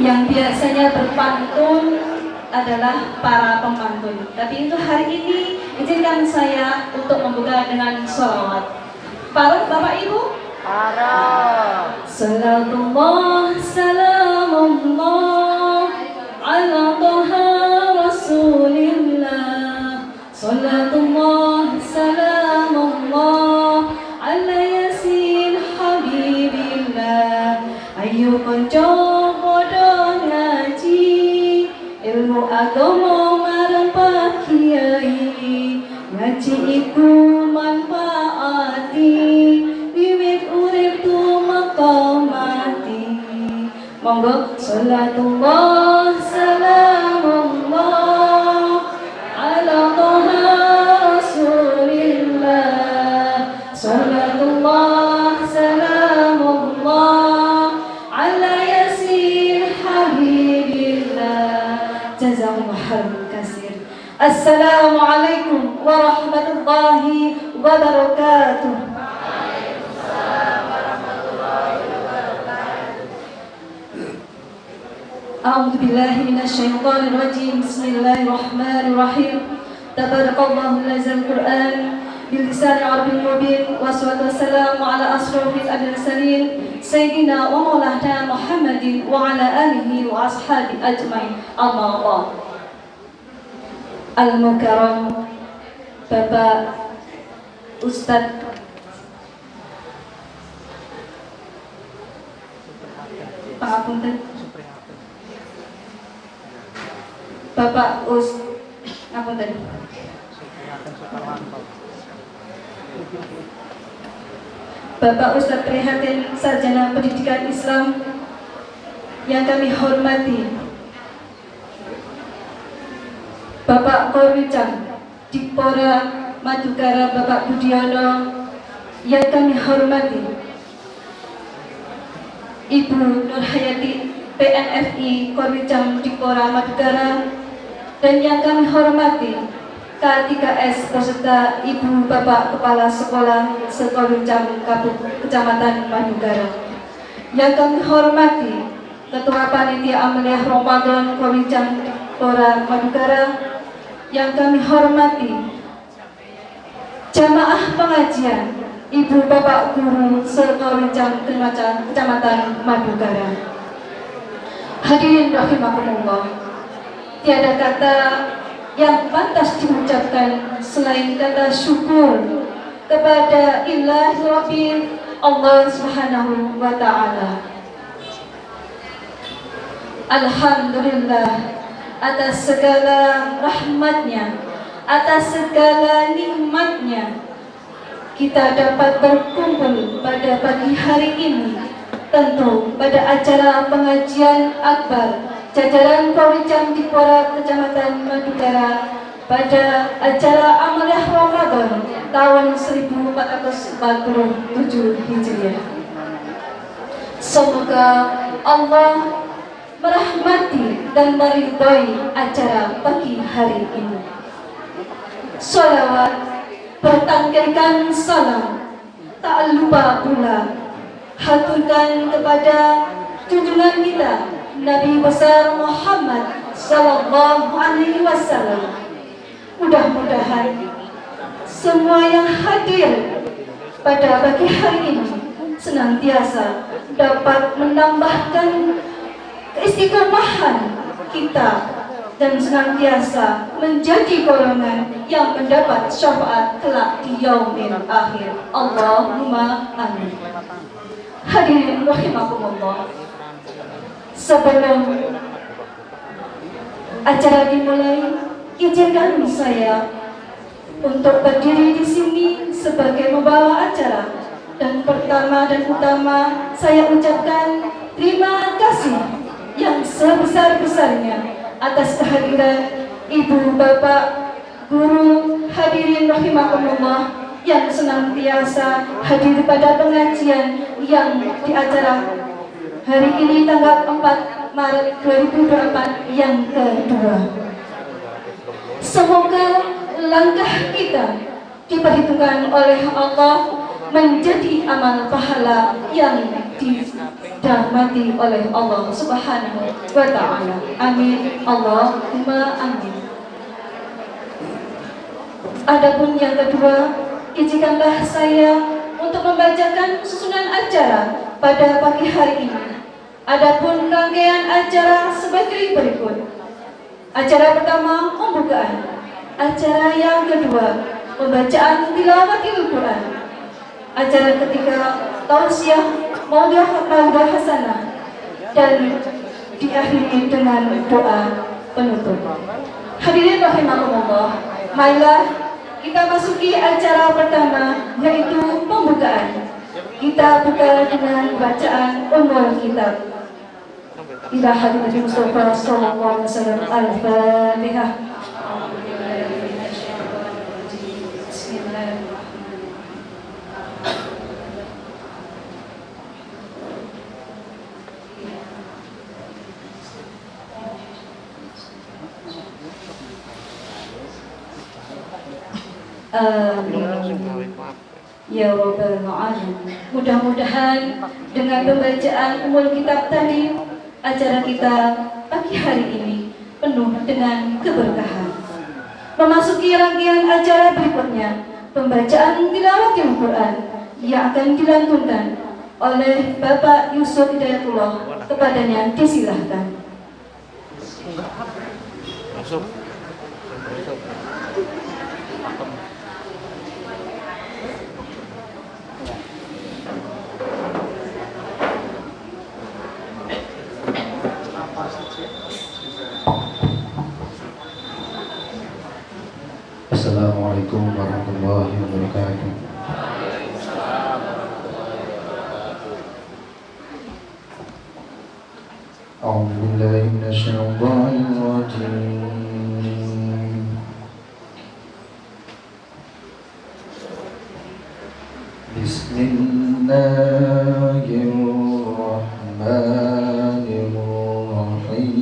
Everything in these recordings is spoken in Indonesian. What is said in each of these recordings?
Yang biasanya berpantun adalah para pemantun. Tapi untuk hari ini izinkan saya untuk membuka dengan sholawat. Para Bapak Ibu, Salatullah salamullah ala Taha Rasulillah. Salatullah salamullah ala Yasin Habibillah. Ayo konco padha ngaji ilmu agama marang Pak Kiai. Ngaji iku manfaati wiwit urip tumeka mati. Monggo salatullah salamullah ala Taha Rasulillah. Salatullah salamullah ala Yasin Habibillah. Jazakumullah khairan katsir. Assalamualaikum warahmatullahi wabarakatuh. A'udzu billahi minasyaitonir rajim. Bismillahirrahmanirrahim. Tabarakallahu nazal Qur'an bilisan Arabiyyin mubin. Wassalatu wassalamu ala asrofil mursalin sayyidina wa maulana Muhammadin wa ala alihi wa ashabi ajmain. Amma ba'd. Al-Mukarram Bapak Ustadz Pangapunten Bapak Ngapunten Bapak Ustadz Prihatin Sarjana Pendidikan Islam yang kami hormati, Bapak Korwicam Dikpora Madukara Bapak Budiono yang kami hormati, Ibu Nurhayati PNFI Korwicam Dikpora Madukara, dan yang kami hormati K3S beserta Ibu Bapak Kepala Sekolah Sekorwicam Kecamatan Madukara, yang kami hormati Ketua Panitia Amaliyah Ramadan Korwicam Dikpora Madukara, yang kami hormati jamaah pengajian Ibu Bapak Guru Sekorwicam Kecamatan Madukara. Hadirin rahimakumullah, tiada kata yang pantas diucapkan selain kata syukur kepada Ilahi Rabbil Allah Subhanahu wa ta'ala. Alhamdulillah atas segala rahmatnya, atas segala nikmatnya, kita dapat berkumpul pada pagi hari ini, tentu pada acara pengajian akbar jajaran Korwicam Dikpora Kecamatan Madukara pada acara Amaliyah Ramadan tahun 1447 Hijriah. Semoga Allah merahmati dan meridhoi acara pagi hari ini. Sholawat bertangkaikan salam, tak lupa pula haturkan kepada junjungan kita Nabi besar Muhammad sallallahu alaihi wasallam. Mudah-mudahan semua yang hadir pada pagi hari ini senantiasa dapat menambahkan keistiqomahan kita dan senantiasa menjadi golongan yang mendapat syafaat kelak di yaumil akhir. Allahumma amin. Hadirin rahimakumullah, sebelum acara dimulai, izinkan saya untuk berdiri di sini sebagai pembawa acara, dan pertama dan utama saya ucapkan terima kasih yang sebesar-besarnya atas kehadiran Ibu Bapak Guru hadirin rahimakumullah yang senantiasa hadir pada pengajian yang di acara hari ini tanggal 4 Maret 2024 yang kedua. Semoga langkah kita diperhitungkan oleh Allah menjadi amal pahala yang dirahmati oleh Allah Subhanahu wa Ta'ala. Amin. Allahumma amin. Adapun yang kedua, izinkanlah saya untuk membacakan susunan acara pada pagi hari ini. Adapun rangkaian acara sebagai berikut. Acara pertama, pembukaan. Acara yang kedua, pembacaan tilawatil Quran. Acara ketiga, tausiah maudhi'ah hasanah, dan diakhiri dengan doa penutup. Hadirin rahimakumullah, marilah kita masuki acara pertama, yaitu pembukaan. Kita buka dengan bacaan Ummul Kitab. Ila hadirin Mustafa sallallahu alaihi wasallam. Al-Fatihah. Amin. Ya Rabbal Alamin. Mudah-mudahan dengan pembacaan Ummul Kitab tadi, acara kita pagi hari ini penuh dengan keberkahan. Memasuki rangkaian acara berikutnya, pembacaan tilawatil Quran yang akan dilantunkan oleh Bapak Yusuf Hidayatullah. Kepadanya disilahkan. Assalamualaikum warahmatullahi wabarakatuh. A'udzu billahi minasyaitonir rajim. Bismillahirrahmanirrahim.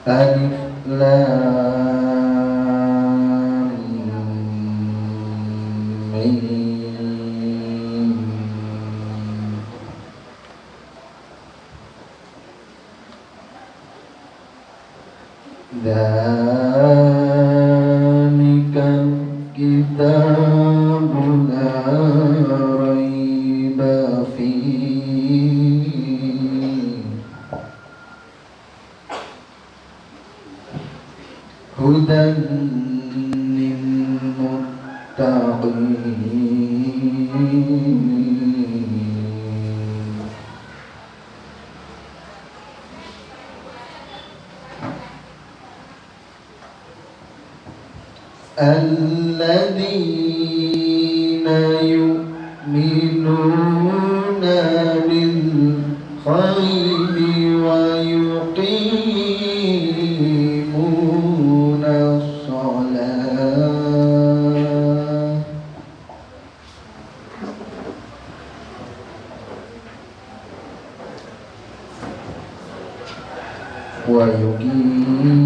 Alif Lam Mim. Dzalikal kitabu la raiba fihi hudan lil muttaqin. Alladzina yu'minuna bil ghaibi wa yuqimuna shalah wa yuqimuna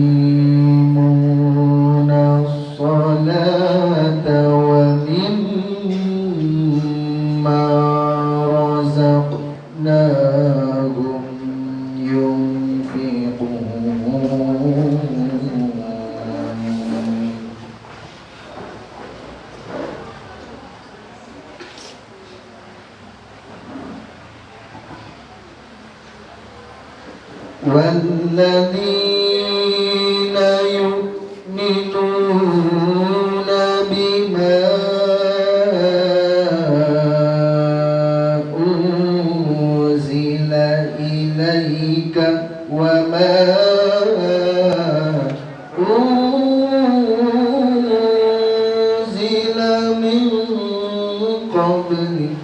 sholata wa mimma razaqnahum yunfiqun. وَالَّذِينَ يُؤْمِنُونَ بِمَا أُنزِلَ إِلَيْكَ وَمَا أُنزِلَ مِن قَبْلِكَ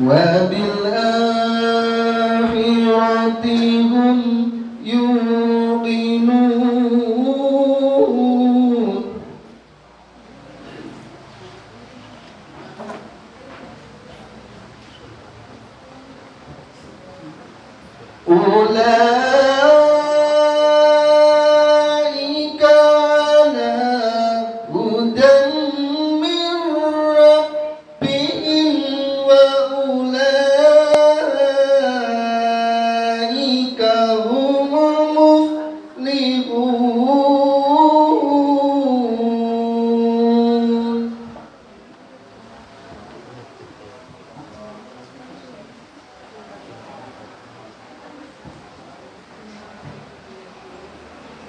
وَبِالْآخِرَةِ هُمْ يُوقِنُونَ. أولئك على هدى من ربهم وأولئك هم المفلحون.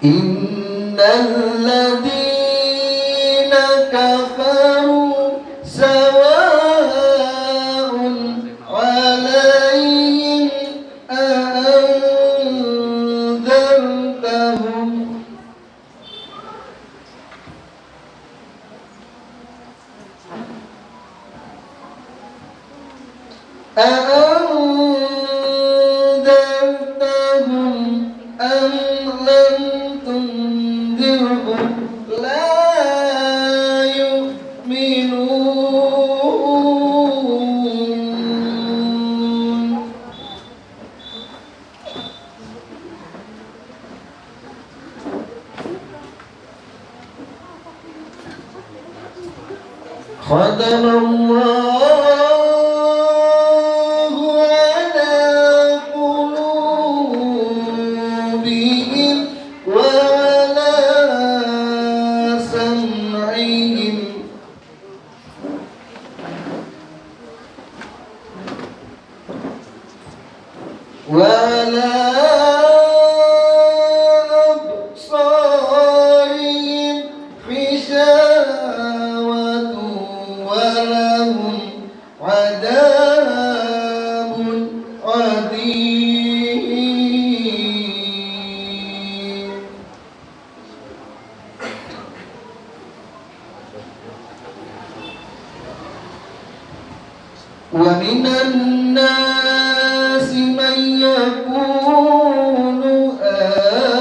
إن الذين كفروا سواء عليهم أأنذرتهم أم لم تنذرهم لا يؤمنون. ختم الله على قلوبهم وعلى سمعهم وعلى أبصارهم غشاوة ولهم عذاب عظيم. ومن الناس من يقول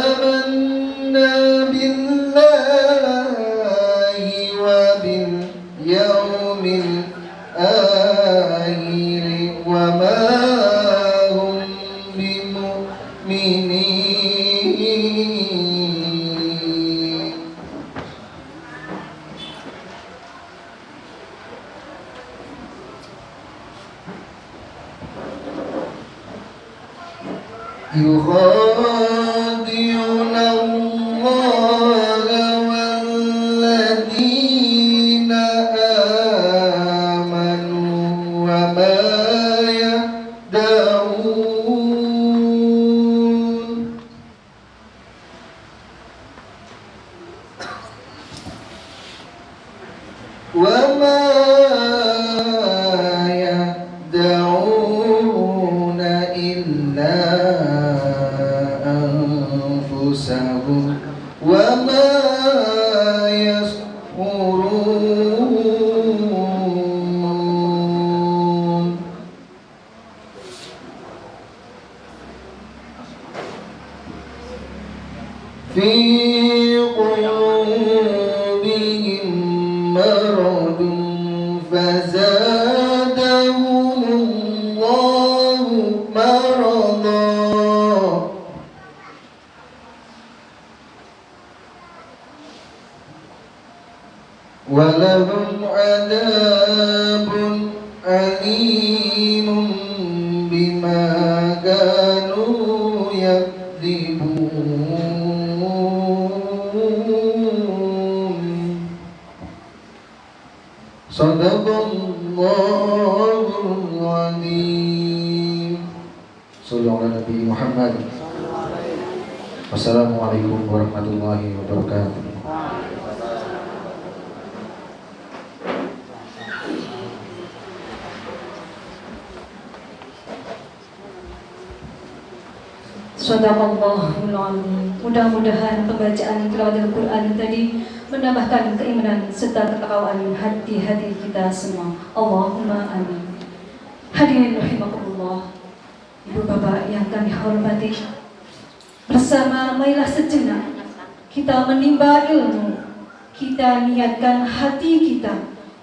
آمنا بالله وباليوم الآخر وما هم بمؤمنين. يخادعون الله والذين آمنوا وما يخدعون إلا أنفسهم وما يشعرون. في قلوبهم مرض فزادهم الله مرضا ولهم عذاب أليم بما كانوا يكذبون. صدق الله العظيم. صلى على نبي محمد. Wassalamualaikum warahmatullahi wabarakatuh. Sadaqallahul azim. Mudah-mudahan pembacaan tilawat Al-Quran tadi menambahkan keimanan serta ketakwaan hati-hati kita semua. Allahumma amin. Hadirin rahimakumullah, ibu bapak yang kami hormati, bersama marilah sejenak kita menimba ilmu, kita niatkan hati kita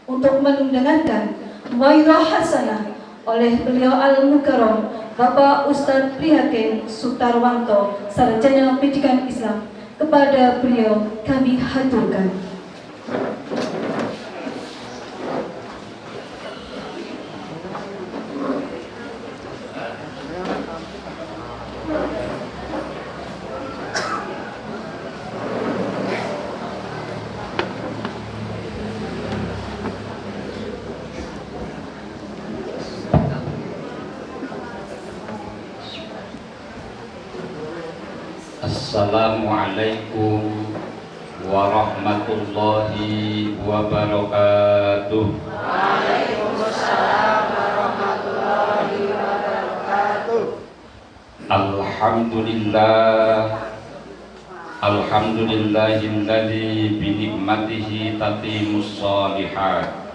untuk mendengarkan mau'izah hasanah, oleh beliau Al-Mukarram Bapak Ustadz Prihatin Sutarwanto, Sarjana Pendidikan Islam. Kepada beliau kami haturkan. Assalamualaikum warahmatullahi wabarakatuh. Waalaikumsalam warahmatullahi wabarakatuh. Alhamdulillahilladzi binikmatihi tatimus shalihat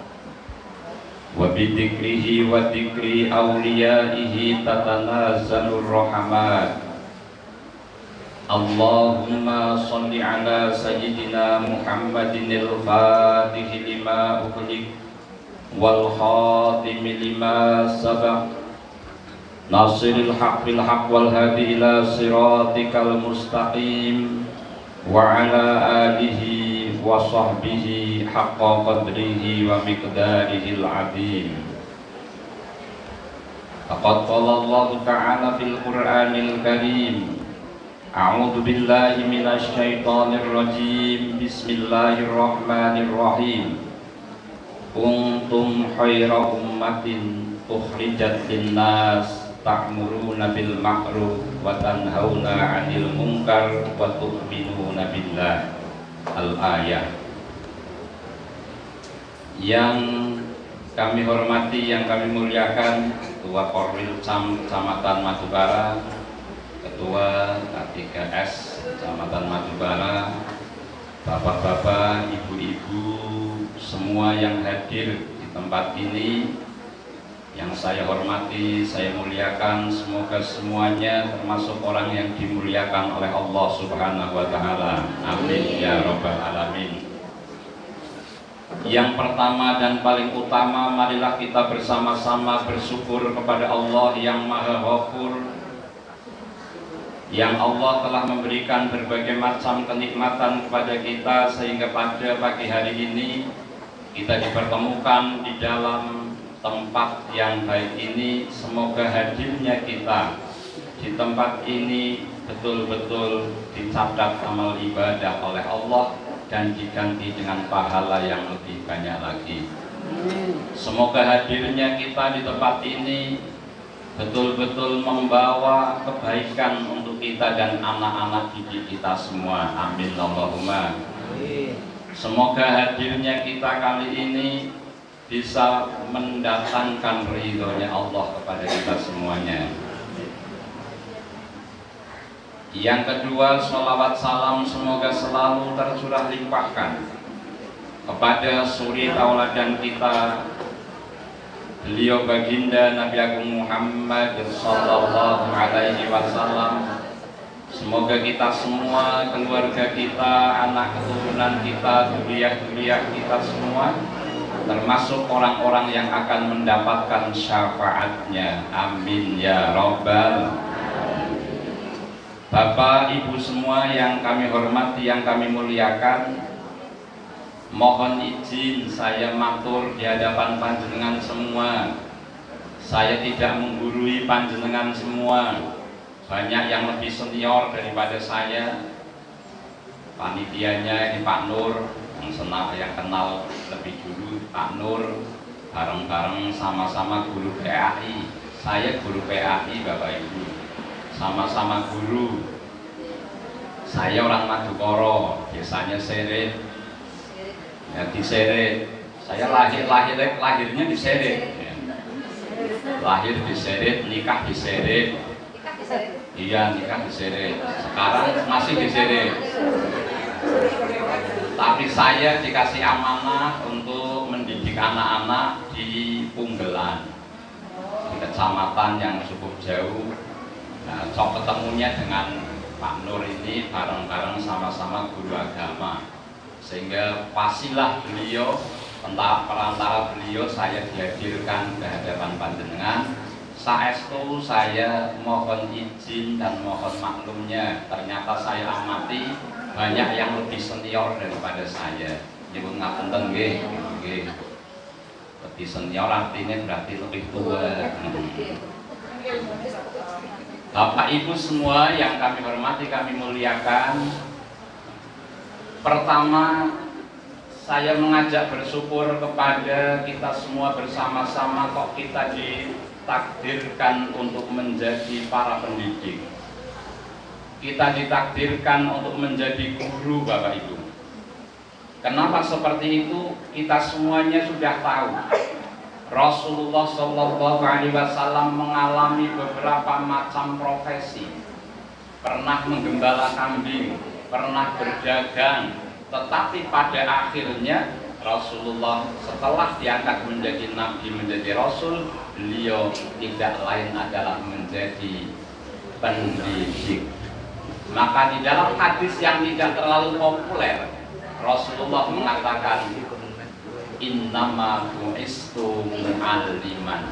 wa bidzikrihi wa dzikri awliyaihi tatanazzalur rahmat. Allahumma sholli ala sayyidina Muhammadinil fatihi lima ughliq wal khatimi lima sabaq nasiril haqqil haqq wal hadi ila siratikal mustaqim wa ala alihi wa sahbihi haqqa qadrihi wa miqdarihil azim. Faqad qala Allah ta'ala fil Qur'anil Karim, a'udzu billahi minasy syaithanir rajim. Bismillahirrahmanirrahim. Kuntum khaira ummatin ukhrijat linnas ta'muruna bil ma'ruf wa tanhauna 'anil munkar wa tu'minuna billah. Al-ayah. Yang kami hormati, yang kami muliakan Ketua Korwil Kecamatan Madubara, Ketua K3S Kecamatan Madubara, bapak-bapak, ibu-ibu, semua yang hadir di tempat ini, yang saya hormati, saya muliakan. Semoga semuanya termasuk orang yang dimuliakan oleh Allah Subhanahu wa Ta'ala. Amin ya Rabbal Alamin. Yang pertama dan paling utama, marilah kita bersama-sama bersyukur kepada Allah yang Maha Ghafur, yang Allah telah memberikan berbagai macam kenikmatan kepada kita, sehingga pada pagi hari ini kita dipertemukan di dalam tempat yang baik ini. Semoga hadirnya kita di tempat ini betul-betul dicatat amal ibadah oleh Allah dan diganti dengan pahala yang lebih banyak lagi. Semoga hadirnya kita di tempat ini betul-betul membawa kebaikan untuk kita dan anak-anak didik kita semua. Amin Allahumma. Semoga hadirnya kita kali ini bisa mendatangkan ridhonya Allah kepada kita semuanya. Yang kedua, sholawat salam semoga selalu tercurah limpahkan kepada suri tauladan kita, beliau baginda Nabi Agung Muhammad sallallahu alaihi wasallam. Semoga kita semua, keluarga kita, anak keturunan kita, dzurriyyah kita semua termasuk orang-orang yang akan mendapatkan syafaatnya. Amin ya Rabbal. Bapak Ibu semua yang kami hormati, yang kami muliakan, mohon izin saya matur di hadapan panjenengan semua. Saya tidak menggurui panjenengan semua. Banyak yang lebih senior daripada saya. Panitianya ini Pak Nur, yang kenal lebih dulu, Pak Nur, bareng-bareng sama-sama guru PAI. Saya guru PAI Bapak Ibu, sama-sama guru. Saya orang Madukoro, desanya Seret, ya di Seret. Saya lahirnya di Seret, ya. Lahir di Seret, nikah di Seret. Iya, nikah di Seret. Sekarang masih di Seret. Tapi saya dikasih amanah untuk mendidik anak-anak di Punggelan, di kecamatan yang cukup jauh. Nah, ketemunya dengan Pak Nur ini bareng-bareng sama-sama guru agama, sehingga pastilah beliau perantara beliau saya dihadirkan ke hadapan panjenengan. Saestu saya mohon izin dan mohon maklumnya, ternyata saya amati banyak yang lebih senior daripada saya. Nyuwun ngapunten nggih, nggih. Lebih senior artinya berarti lebih tua. Bapak Ibu semua yang kami hormati, kami muliakan. Pertama, saya mengajak bersyukur kepada kita semua bersama-sama, kok kita ditakdirkan untuk menjadi para pendidik. Kita ditakdirkan untuk menjadi guru, Bapak Ibu. Kenapa seperti itu? Kita semuanya sudah tahu. Rasulullah Shallallahu Alaihi Wasallam mengalami beberapa macam profesi. Pernah menggembala kambing, pernah berdagang, tetapi pada akhirnya Rasulullah setelah diangkat menjadi nabi, menjadi rasul, beliau tidak lain adalah menjadi pendidik. Maka di dalam hadis yang tidak terlalu populer, Rasulullah mengatakan, innama bu'istu mu'alliman.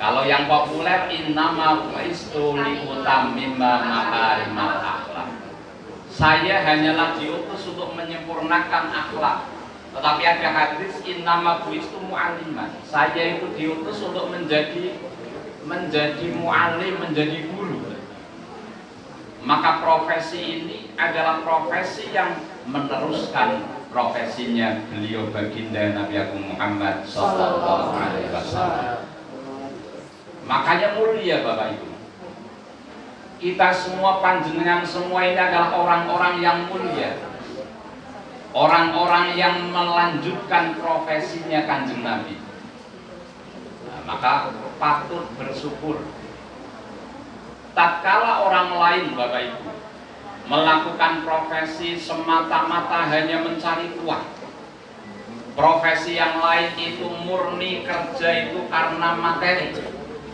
Kalau yang populer, innama bu'istu liutammima makarimal akhlak. Saya hanyalah diutus untuk menyempurnakan akhlak. Tetapi ada hadis, innama bu'istu mu'alliman. Saya itu diutus untuk menjadi mu'allim, menjadi guru. Maka profesi ini adalah profesi yang meneruskan profesinya beliau baginda Nabi Agung Muhammad Sallallahu Alaihi Wasallam. Makanya mulia Bapak Ibu. Kita semua, panjenengan semua ini adalah orang-orang yang mulia, orang-orang yang melanjutkan profesinya Kanjeng Nabi. Nah, maka patut bersyukur. Tatkala orang lain, Bapak Ibu, melakukan profesi semata-mata hanya mencari uang, profesi yang lain itu murni kerja itu karena materi,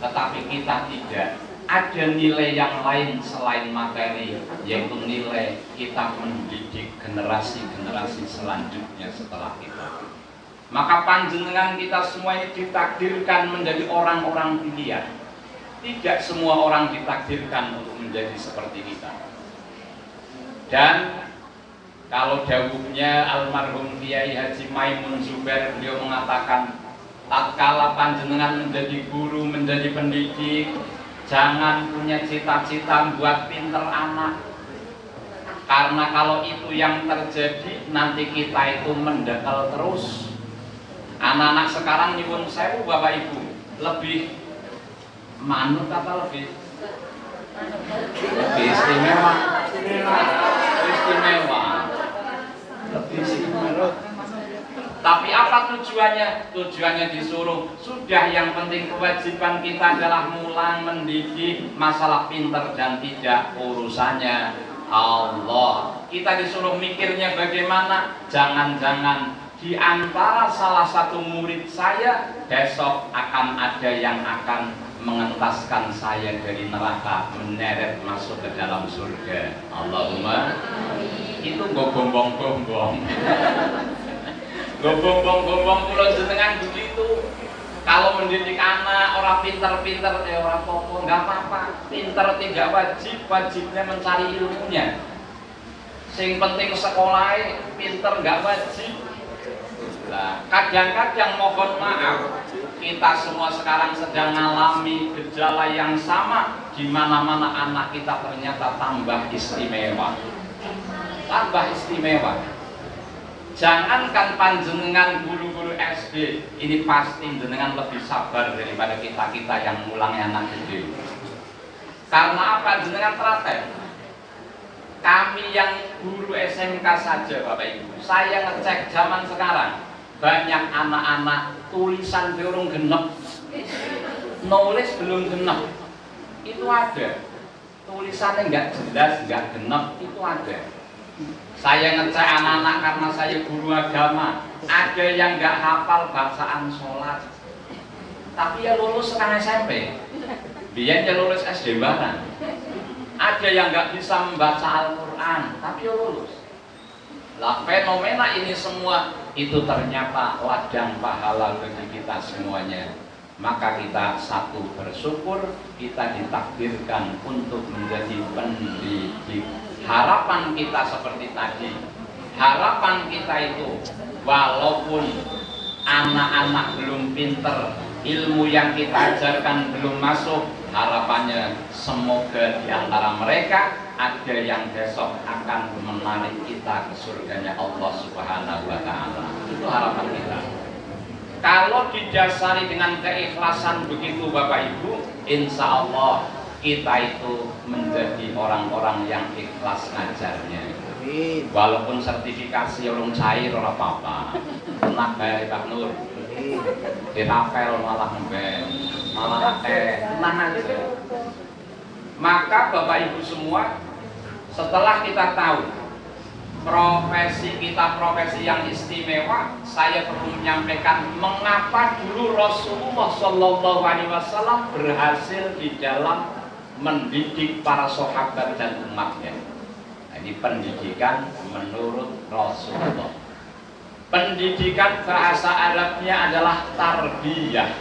tetapi kita tidak. Ada nilai yang lain selain materi, yaitu nilai kita mendidik generasi-generasi selanjutnya setelah kita. Maka panjenengan kita semua ini ditakdirkan menjadi orang-orang pilihan. Tidak semua orang ditakdirkan untuk menjadi seperti kita. Dan kalau dawuhnya almarhum Kiai Haji Maimun Zubair, beliau mengatakan, tatkala panjenengan menjadi guru, menjadi pendidik, jangan punya cita-cita buat pinter anak. Karena kalau itu yang terjadi, nanti kita itu mendekal terus. Anak-anak sekarang nyuwun sewu Bapak Ibu, lebih manut apa lebih istimewa? Lebih istimewa. Tapi apa tujuannya? Tujuannya disuruh, sudah yang penting kewajiban kita adalah mulang mendidik, masalah pinter dan tidak urusannya Allah. Kita disuruh mikirnya bagaimana, jangan-jangan di antara salah satu murid saya besok akan ada yang akan mengentaskan saya dari neraka, menyeret masuk ke dalam surga. Allahumma. Itu gue gombong-gombong. Gombong-gombong pulau jenengan begitu. Kalau mendidik anak orang pinter-pinter, orang popo, nggak apa-apa. Pinter tidak wajib, wajibnya mencari ilmunya. Sing penting sekolah, pinter nggak wajib. Nah, kadang-kadang mohon maaf, kita semua sekarang sedang mengalami gejala yang sama, di mana-mana anak kita ternyata tambah istimewa. Tambah istimewa. Jangankan panjenengan guru-guru SD, ini pasti jenengan lebih sabar daripada kita-kita yang mulangnya anak gede. Karena apa? Jenengan teraten. Kami yang guru SMK saja Bapak Ibu, saya ngecek zaman sekarang, banyak anak-anak tulisan belum genep, nulis belum genep, itu ada. Tulisannya nggak jelas, nggak genep, itu ada. Saya ngecek anak-anak karena saya guru agama, ada yang nggak hafal bacaan sholat, tapi ya lulus sekarang SMP, biar ya lulus SD barang. Ada yang nggak bisa membaca Al-Quran, tapi ya lulus. Lah fenomena ini semua itu ternyata ladang pahala bagi kita semuanya. Maka kita satu bersyukur kita ditakdirkan untuk menjadi pendidik. Harapan kita seperti tadi, harapan kita itu walaupun anak-anak belum pinter, ilmu yang kita ajarkan belum masuk, harapannya semoga di antara mereka ada yang besok akan menarik kita ke surganya Allah Subhanahu wa Ta'ala. Itu harapan kita. Kalau didasari dengan keikhlasan begitu Bapak Ibu, insya Allah kita itu menjadi orang-orang yang ikhlas ngajarnya. Walaupun sertifikasi orang cair orang apa-apa, enak bayar Pak Nur, dirapel malah ngebel, malah tenang aja. Maka Bapak Ibu semua, setelah kita tahu profesi kita profesi yang istimewa, saya perlu menyampaikan mengapa dulu Rasulullah Shallallahu Alaihi Wasallam berhasil di dalam mendidik para sahabat dan umatnya. Ini pendidikan menurut Rasulullah. Pendidikan bahasa Arabnya adalah tarbiyah.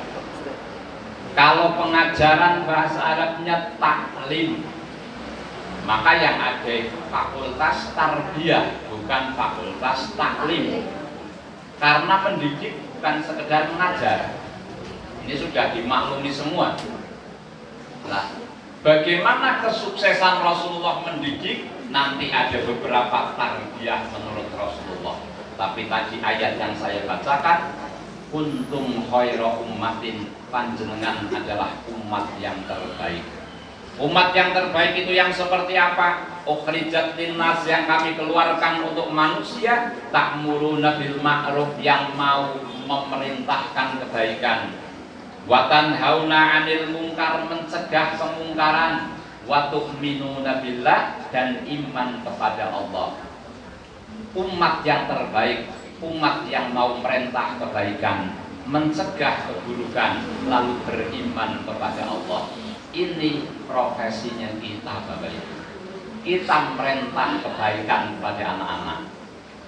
Kalau pengajaran bahasa Arabnya taklim. Maka yang ada itu fakultas tarbiyah, bukan fakultas taklim. Karena mendidik bukan sekedar mengajar. Ini sudah dimaklumi semua. Nah, bagaimana kesuksesan Rasulullah mendidik? Nanti ada beberapa tarbiyah menurut Rasulullah. Tapi tadi ayat yang saya bacakan, kuntum khaira ummatin, panjenengan adalah umat yang terbaik. Umat yang terbaik itu yang seperti apa? Ukhrijat linnas, yang kami keluarkan untuk manusia, ta'muruna bil ma'ruf, yang mau memerintahkan kebaikan, wa tanhauna 'anil munkar, mencegah kemungkaran, wa tu'minuna billah, dan iman kepada Allah. Umat yang terbaik, umat yang mau merintah kebaikan, mencegah keburukan, lalu beriman kepada Allah. Ini profesinya kita Bapak Ibu. Kita merintah kebaikan kepada anak-anak,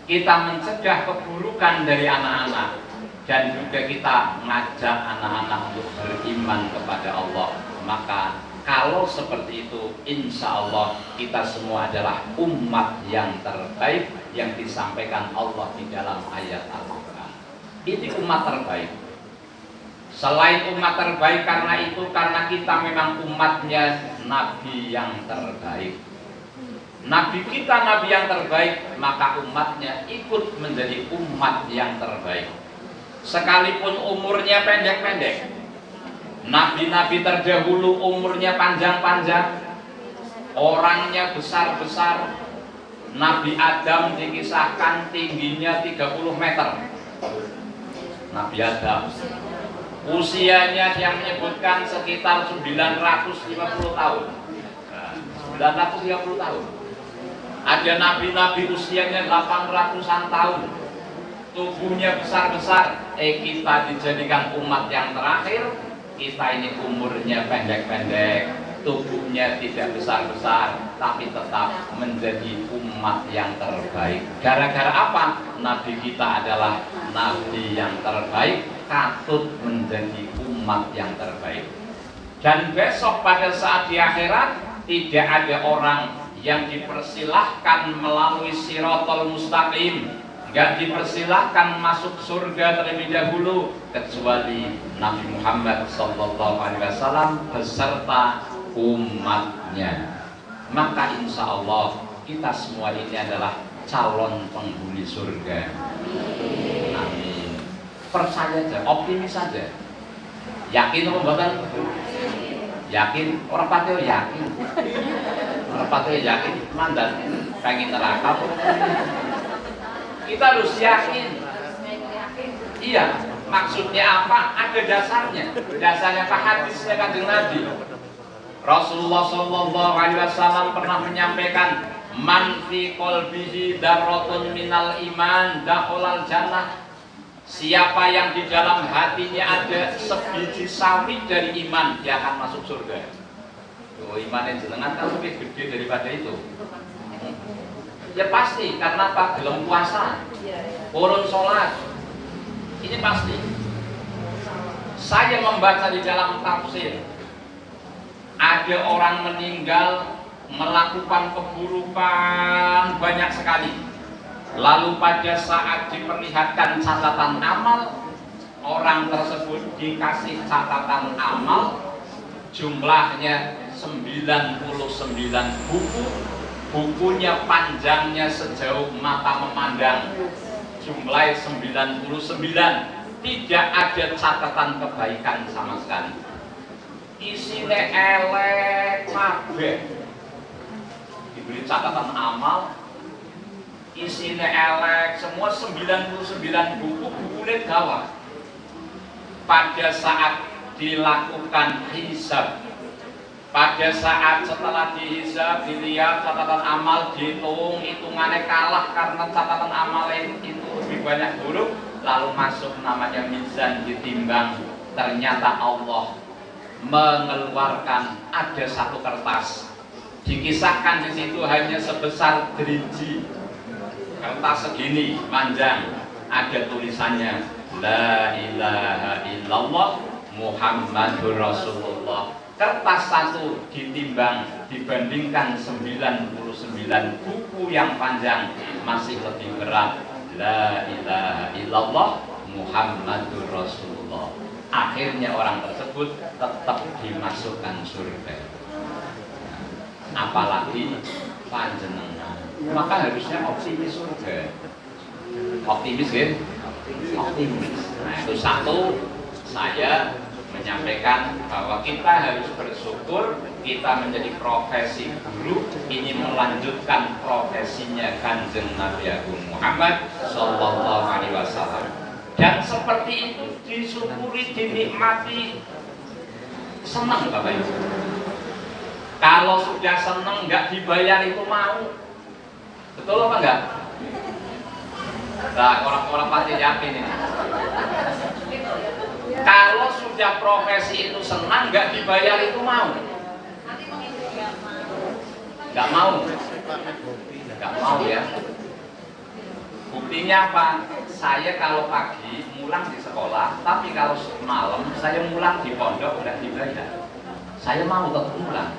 kita mencegah keburukan dari anak-anak, dan juga kita mengajak anak-anak untuk beriman kepada Allah. Maka kalau seperti itu, insya Allah kita semua adalah umat yang terbaik yang disampaikan Allah di dalam ayat Al-Quran. Ini umat terbaik. Selain umat terbaik karena itu, karena kita memang umatnya Nabi yang terbaik. Nabi kita Nabi yang terbaik, maka umatnya ikut menjadi umat yang terbaik. Sekalipun umurnya pendek-pendek, Nabi-Nabi terdahulu umurnya panjang-panjang, orangnya besar-besar. Nabi Adam dikisahkan tingginya 30 meter. Nabi Adam usianya yang menyebutkan sekitar 950 tahun. 950 tahun. Ada nabi-nabi usianya 800-an tahun. Tubuhnya besar-besar. Kita dijadikan umat yang terakhir. Kita ini umurnya pendek-pendek, tubuhnya tidak besar-besar, tapi tetap menjadi umat yang terbaik. Gara-gara apa? Nabi kita adalah nabi yang terbaik, katut menjadi umat yang terbaik. Dan besok pada saat di akhirat tidak ada orang yang dipersilahkan melalui Shirathul Mustaqim, nggak dipersilahkan masuk surga terlebih dahulu kecuali Nabi Muhammad SAW beserta umatnya. Maka insya Allah kita semua ini adalah calon penghuni surga. Amin. Percaya saja, optimis saja. Yakin apa bukan? Yakin, orang patio yakin. Orang patio yakin, mandan pengen neraka. Kita harus yakin. Iya, maksudnya apa? Ada dasarnya. Dasarnya apa? Hadisnya Kanjeng Nabi. Rasulullah SAW pernah menyampaikan, man fi qalbihi darratun minal iman dakhalal jannah. Siapa yang di dalam hatinya ada sebiji sawi dari iman, dia akan masuk surga. Oh, imannya jenengan kan lebih gede daripada itu. Ya pasti, karena apa? Belum puasa, urun sholat. Ini pasti. Saya membaca di dalam tafsir, ada orang meninggal melakukan keburukan banyak sekali. Lalu pada saat diperlihatkan catatan amal, orang tersebut dikasih catatan amal, jumlahnya 99 buku. Bukunya panjangnya sejauh mata memandang, jumlahnya 99. Tidak ada catatan kebaikan sama sekali. Isinya elek kabeh. Diberi catatan amal, isinya elek, semua 99 buku, bukunya gawat. Pada saat dilakukan hisab, pada saat setelah dihisab, dilihat catatan amal, dihitung, hitungannya kalah karena catatan amal itu lebih banyak buruk, lalu masuk namanya mizan, ditimbang. Ternyata Allah mengeluarkan ada satu kertas, dikisahkan di situ hanya sebesar driji, kertas segini panjang, ada tulisannya La ilaha illallah Muhammadur Rasulullah. Kertas satu ditimbang dibandingkan 99 buku yang panjang masih lebih berat. La ilaha illallah Muhammadur Rasulullah. Akhirnya orang tersebut tetap dimasukkan surga. Apalagi panjenengan, maka harusnya optimis surga. Optimis ya? Optimis. Nah itu satu, saya menyampaikan bahwa kita harus bersyukur kita menjadi profesi guru, ini melanjutkan profesinya Kanjeng Nabi Agung Muhammad Sallallahu Alaihi Wasallam. Dan seperti itu disyukuri, dinikmati, senang Bapak Ibu. Kalau sudah senang nggak dibayar itu mau, betul apa enggak? Nah, orang-orang pasti yakin ini. Kalau sudah profesi itu senang, nggak dibayar itu mau. Nggak mau. Nggak mau ya. Buktinya apa? Saya kalau pagi mulang di sekolah, tapi kalau malam saya mulang di pondok nggak dibayar. Saya mau tetap mulang.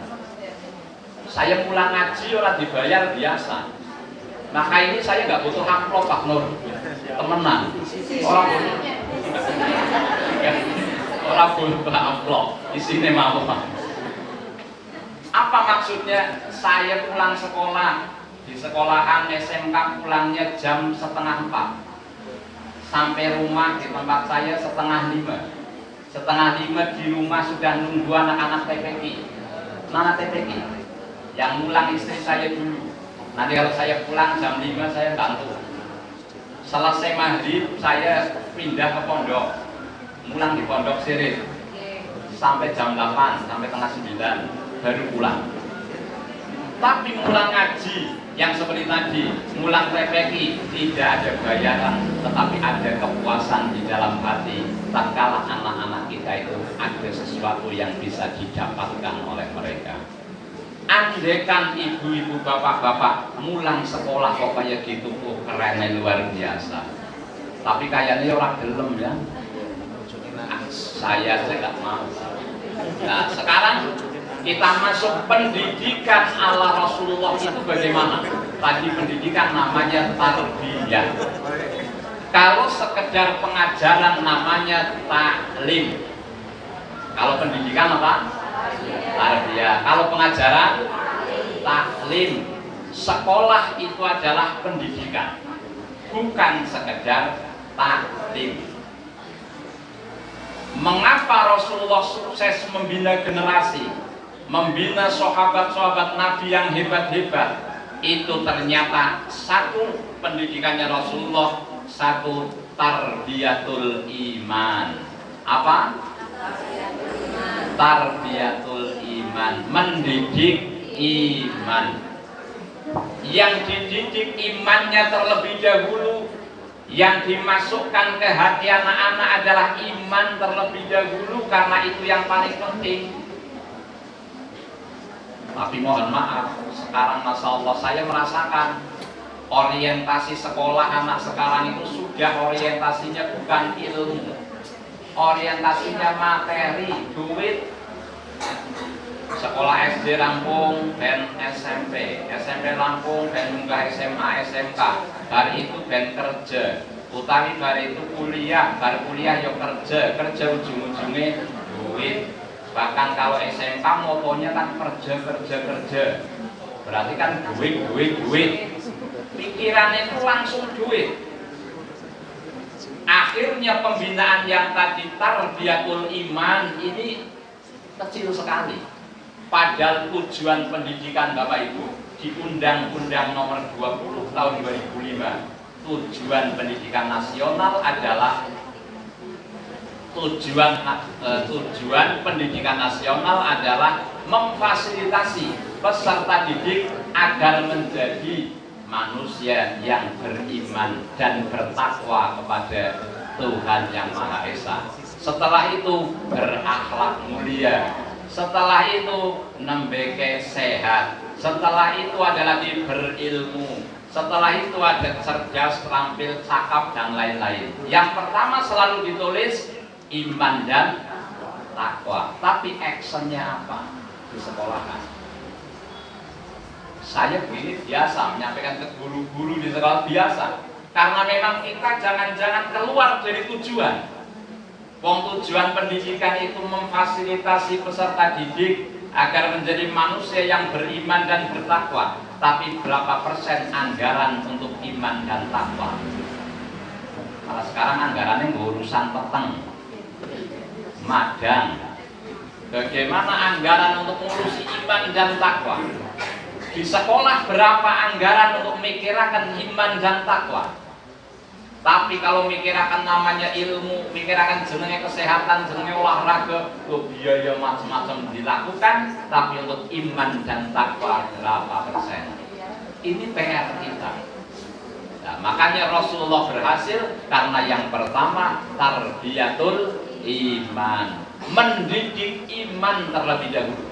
Saya pulang ngaji orang dibayar biasa. Maka ini saya nggak butuh amplop Pak Nur, temenan. Orang butuh amplop, isinya mau. Apa maksudnya? Saya pulang sekolah di sekolahan SMK pulangnya jam 3:30. Sampai rumah di tempat saya 4:30. 4:30 di rumah sudah nunggu anak-anak TPQ. Anak TPQ yang ngulang istri saya dulu. Nanti kalau saya pulang jam 5 saya bantu. Selesai maghrib saya pindah ke pondok, mulang di pondok Sirih sampai jam 8, sampai 8:30 baru pulang. Tapi mulang ngaji yang seperti tadi, mulang TPQ tidak ada bayaran, tetapi ada kepuasan di dalam hati. Tatkala anak-anak kita itu ada sesuatu yang bisa didapatkan oleh mereka. Andekan ibu-ibu, bapak-bapak mulang sekolah kok kayak gitu, kerennya luar biasa. Tapi kayaknya orang gelem ya. Saya nggak mau. Nah sekarang kita masuk pendidikan ala Rasulullah itu bagaimana? Tadi pendidikan namanya tarbiyah. Kalau sekedar pengajaran namanya taklim. Kalau pendidikan apa? Tarbiyah. Kalau pengajaran taklim. Sekolah itu adalah pendidikan, bukan sekedar taklim. Mengapa Rasulullah sukses membina generasi, membina sahabat-sahabat Nabi yang hebat-hebat? Itu ternyata satu, pendidikannya Rasulullah, satu, tarbiyatul iman. Apa? Tarbiyatul iman, mendidik iman. Yang dididik imannya terlebih dahulu, yang dimasukkan ke hati anak-anak adalah iman terlebih dahulu, karena itu yang paling penting. Tapi mohon maaf, sekarang Masya Allah saya merasakan Orientasi sekolah anak sekarang itu sudah orientasinya bukan ilmu, orientasinya materi, duit. Sekolah SD rampung dan SMP, SMP rampung dan munggah SMA, SMK. Hari itu ben kerja, utawi hari itu kuliah, bar kuliah yo kerja, kerja ujung-ujungnya duit. Bahkan kalau SMK motonya kan kerja. Berarti kan duit. Pikirannya itu langsung duit. Akhirnya pembinaan yang tadi tarbiyatul iman ini kecil sekali. Padahal tujuan pendidikan Bapak Ibu di Undang-Undang Nomor 20 Tahun 2005, tujuan pendidikan nasional adalah tujuan pendidikan nasional adalah memfasilitasi peserta didik agar menjadi manusia yang beriman dan bertakwa kepada Tuhan Yang Maha Esa. Setelah itu berakhlak mulia. Setelah itu nembeke sehat. Setelah itu adalah berilmu. Setelah itu ada cerdas, terampil, cakap dan lain-lain. Yang pertama selalu ditulis iman dan takwa. Tapi actionnya apa di sekolahan? Saya begini biasa menyampaikan ke guru-guru di sekolah biasa, karena memang kita jangan-jangan keluar dari tujuan. Tujuan pendidikan itu memfasilitasi peserta didik agar menjadi manusia yang beriman dan bertakwa. Tapi berapa persen anggaran untuk iman dan takwa? Malah sekarang anggarannya urusan peteng, madang. Bagaimana anggaran untuk mengurusi iman dan takwa? Di sekolah berapa anggaran untuk mikirakan iman dan takwa? Tapi kalau mikirakan namanya ilmu, mikirakan jenenge kesehatan, jenenge olahraga, biaya macam-macam dilakukan, tapi untuk iman dan takwa berapa persen? Ini PR kita. Nah, makanya Rasulullah berhasil karena yang pertama tarbiyatul iman, mendidik iman terlebih dahulu.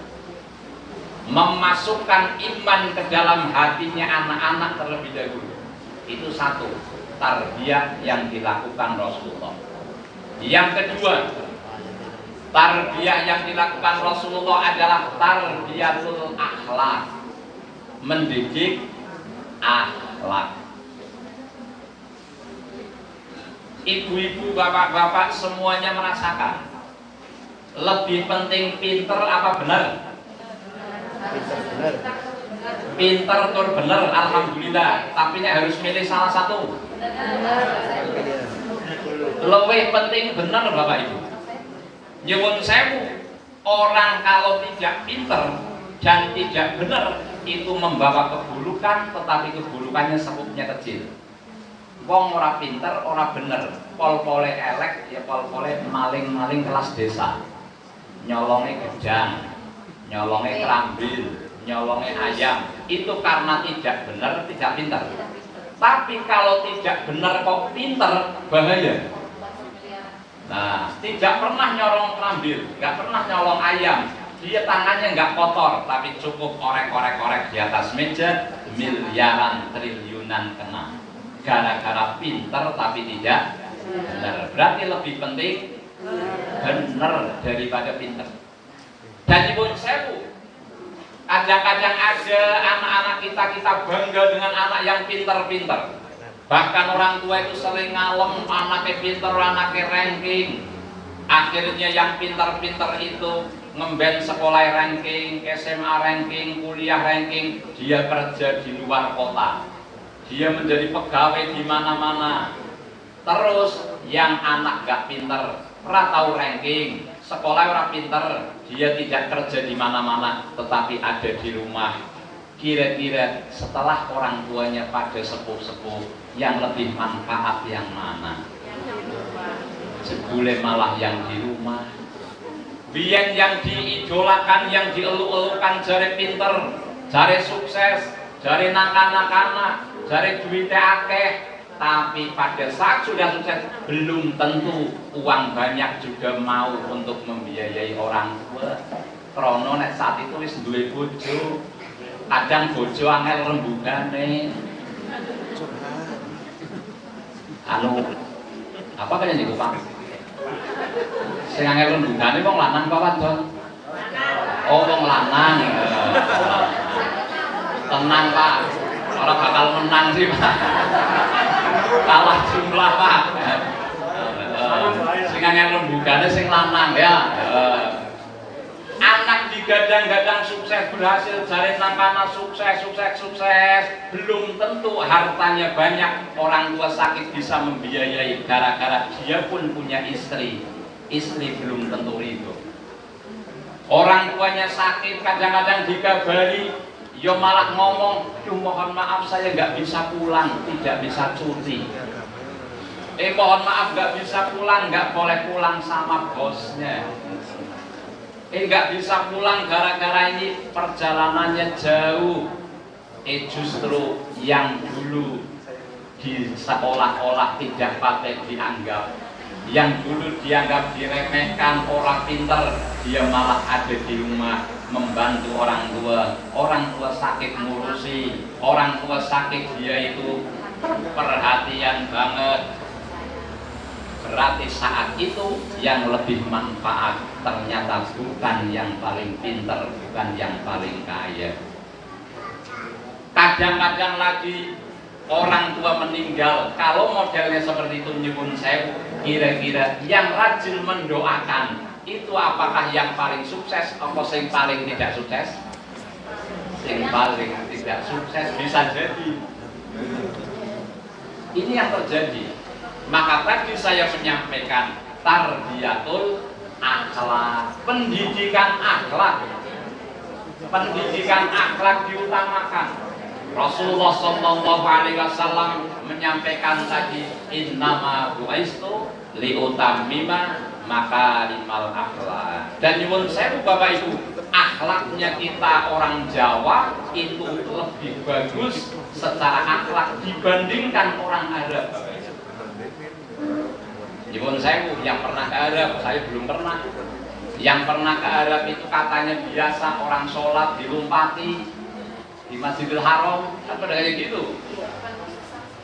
Memasukkan iman ke dalam hatinya anak-anak terlebih dahulu. Itu satu, tarbiyah yang dilakukan Rasulullah. Yang kedua, tarbiyah yang dilakukan Rasulullah adalah tarbiyatul akhlak, mendidik akhlak. Ibu-ibu, bapak-bapak semuanya merasakan lebih penting pinter apa benar? Pinter tur bener, alhamdulillah. Tapi harus milih salah satu. Lebih penting bener Bapak Ibu. Nyuwun sewu, orang kalau tidak pinter dan tidak bener itu membawa keburukan, tetapi keburukannya sekupnya kecil. Wong ora pinter, ora bener, pol-pole elek, ya pol-pole maling-maling kelas desa. Nyolonge gedang, nyolonge kerambil, nyolonge ayam, itu karena tidak benar, tidak pintar. Tapi kalau tidak benar kok pintar, bahaya. Nah, tidak pernah nyolong kerambil, nggak pernah nyolong ayam, dia tangannya nggak kotor, tapi cukup korek-korek di atas meja, miliaran triliunan kena. Gara-gara pintar tapi tidak benar. Berarti lebih penting benar daripada pintar. Dan ibu sewu, kadang-kadang ada anak-anak kita bangga dengan anak yang pintar-pintar. Bahkan orang tua itu sering ngalem anaknya pintar, anaknya ranking. Akhirnya yang pintar-pintar itu ngemben sekolah ranking, SMA ranking, kuliah ranking, dia kerja di luar kota. Dia menjadi pegawai di mana-mana. Terus yang anak gak pintar, ora tahu ranking, sekolah orang pintar, dia tidak kerja di mana-mana, tetapi ada di rumah. Kira-kira setelah orang tuanya pada sepuh-sepuh, yang lebih manfaat yang mana? Jebule malah yang di rumah. Biyen yang diidolakan, yang dielu-elukan jare pinter, jare sukses, jare nakana-nakana, jare duitnya akeh. Tapi pada saat sudah sukses, belum tentu uang banyak juga mau untuk membiayai orang tua. Krono nek saat itu wis duwe bojo, kadang bojo angel rembugane. apa kaya niku Pak? Sing angel rembugane wong lanang apa wadon? Oh, wong lanang. Tenang Pak, orang bakal menang sih Pak. Kalah jumlah Pak. Sing angel rembugane sing lanang ya. Anak digadang-gadang sukses berhasil cari nangkana sukses belum tentu hartanya banyak, orang tua sakit bisa membiayai gara-gara dia pun punya istri belum tentu itu. Orang tuanya sakit kadang-kadang dikabari yo malah ngomong, mohon maaf saya nggak bisa pulang, tidak bisa cuti. Mohon maaf nggak bisa pulang, nggak boleh pulang sama bosnya. Nggak bisa pulang gara-gara ini perjalanannya jauh. Justru yang dulu di seolah-olah tidak patut dianggap, yang dulu dianggap diremehkan orang pinter, dia malah ada di rumah membantu orang tua sakit ngurusi, orang tua sakit dia itu perhatian banget. Berarti saat itu yang lebih manfaat ternyata bukan yang paling pintar, bukan yang paling kaya. Kadang-kadang lagi orang tua meninggal, kalau modelnya seperti itu nyuwun sewu, kira-kira yang rajin mendoakan itu apakah yang paling sukses atau yang paling tidak sukses? Yang paling tidak sukses bisa jadi. Ini yang terjadi. Maka tadi saya menyampaikan tarbiyatul akhlak, pendidikan akhlak diutamakan. Rasulullah SAW menyampaikan tadi innama bu'istu liutammima makarimal akhlak. Dan nyuwun sewu Bapak Ibu, akhlaknya kita orang Jawa itu lebih bagus secara akhlak dibandingkan orang Arab. Nyuwun sewu, yang pernah ke Arab, saya belum pernah. Yang pernah ke Arab itu katanya biasa orang sholat dilumpati di Masjidil Haram, kan pada kayak gitu.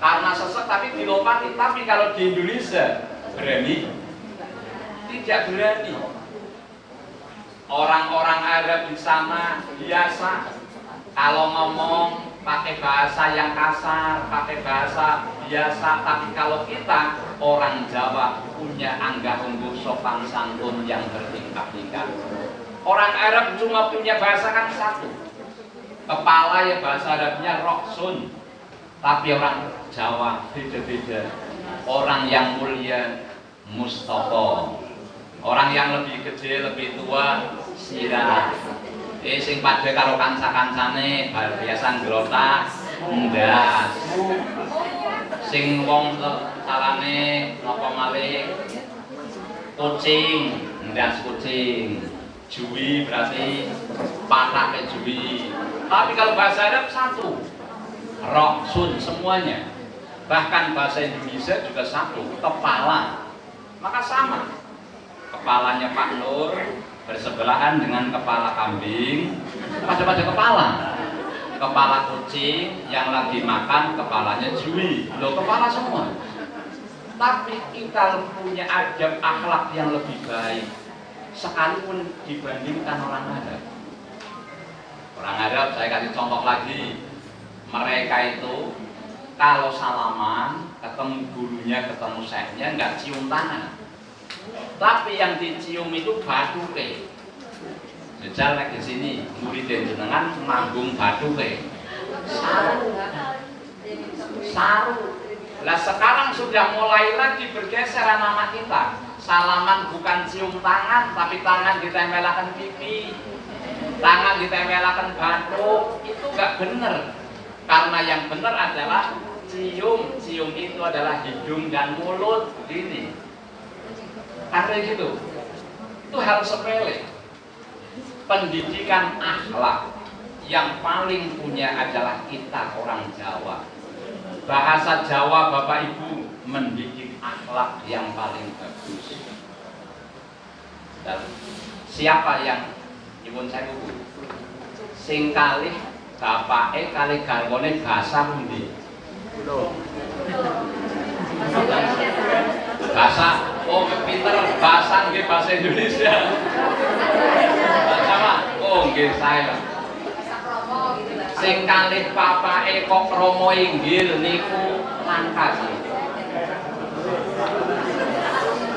Karena sesek tapi dilompati. Tapi kalau di Indonesia berani? Tidak berani. Orang-orang Arab di sana biasa kalau ngomong pakai bahasa yang kasar, pakai bahasa biasa. Tapi kalau kita orang Jawa punya anggah ungguh sopan santun yang bertingkat-tingkat. Orang Arab cuma punya bahasa kan satu. Kepala ya bahasa Arabnya roksun, tapi orang Jawa beda-beda. Orang yang mulia Mustafa, orang yang lebih gede, lebih tua Sirah. Sing padha karo kanca-kancane biasa nglotak ndas. Sing wong carane napa malih kucing, ndas kucing. Juwi berarti patah ke juwi. Tapi kalau bahasa Arab satu, roksun semuanya. Bahkan bahasa Indonesia juga satu, kepala. Maka sama. Kepalanya Pak Nur bersebelahan dengan kepala kambing, pada kepala. Kepala kucing yang lagi makan kepalanya juwi. Loh, kepala semua. Tapi kita punya adab akhlak yang lebih baik. Sekalipun dibandingkan orang Arab. Orang Arab saya kasih contoh lagi. Mereka itu kalau salaman ketemu gurunya, ketemu syekhnya nggak cium tangan. Tapi yang dicium itu batuke. Jajal lagi di sini murid jenengan manggung batuke. Saru. Lah sekarang sudah mulai lagi bergeser anak-anak kita. Salaman bukan cium tangan, tapi tangan ditempelkan pipi, tangan ditempelkan batuk. Itu gak bener. Karena yang bener adalah cium. Cium itu adalah hidung dan mulut. Begini. Karena gitu. Itu hal sepele. Pendidikan akhlak yang paling punya adalah kita orang Jawa. Bahasa Jawa Bapak Ibu mendidik akhlak yang paling bagus. Dan siapa yang nyuwun sewu sing kalih bapake kalih garwane basa pundi? Bahasa, oh pinter bahasa nggih bahasa Indonesia. Sama, oh nggih saya. Sing kalih papake kok krama inggil niku langka sih.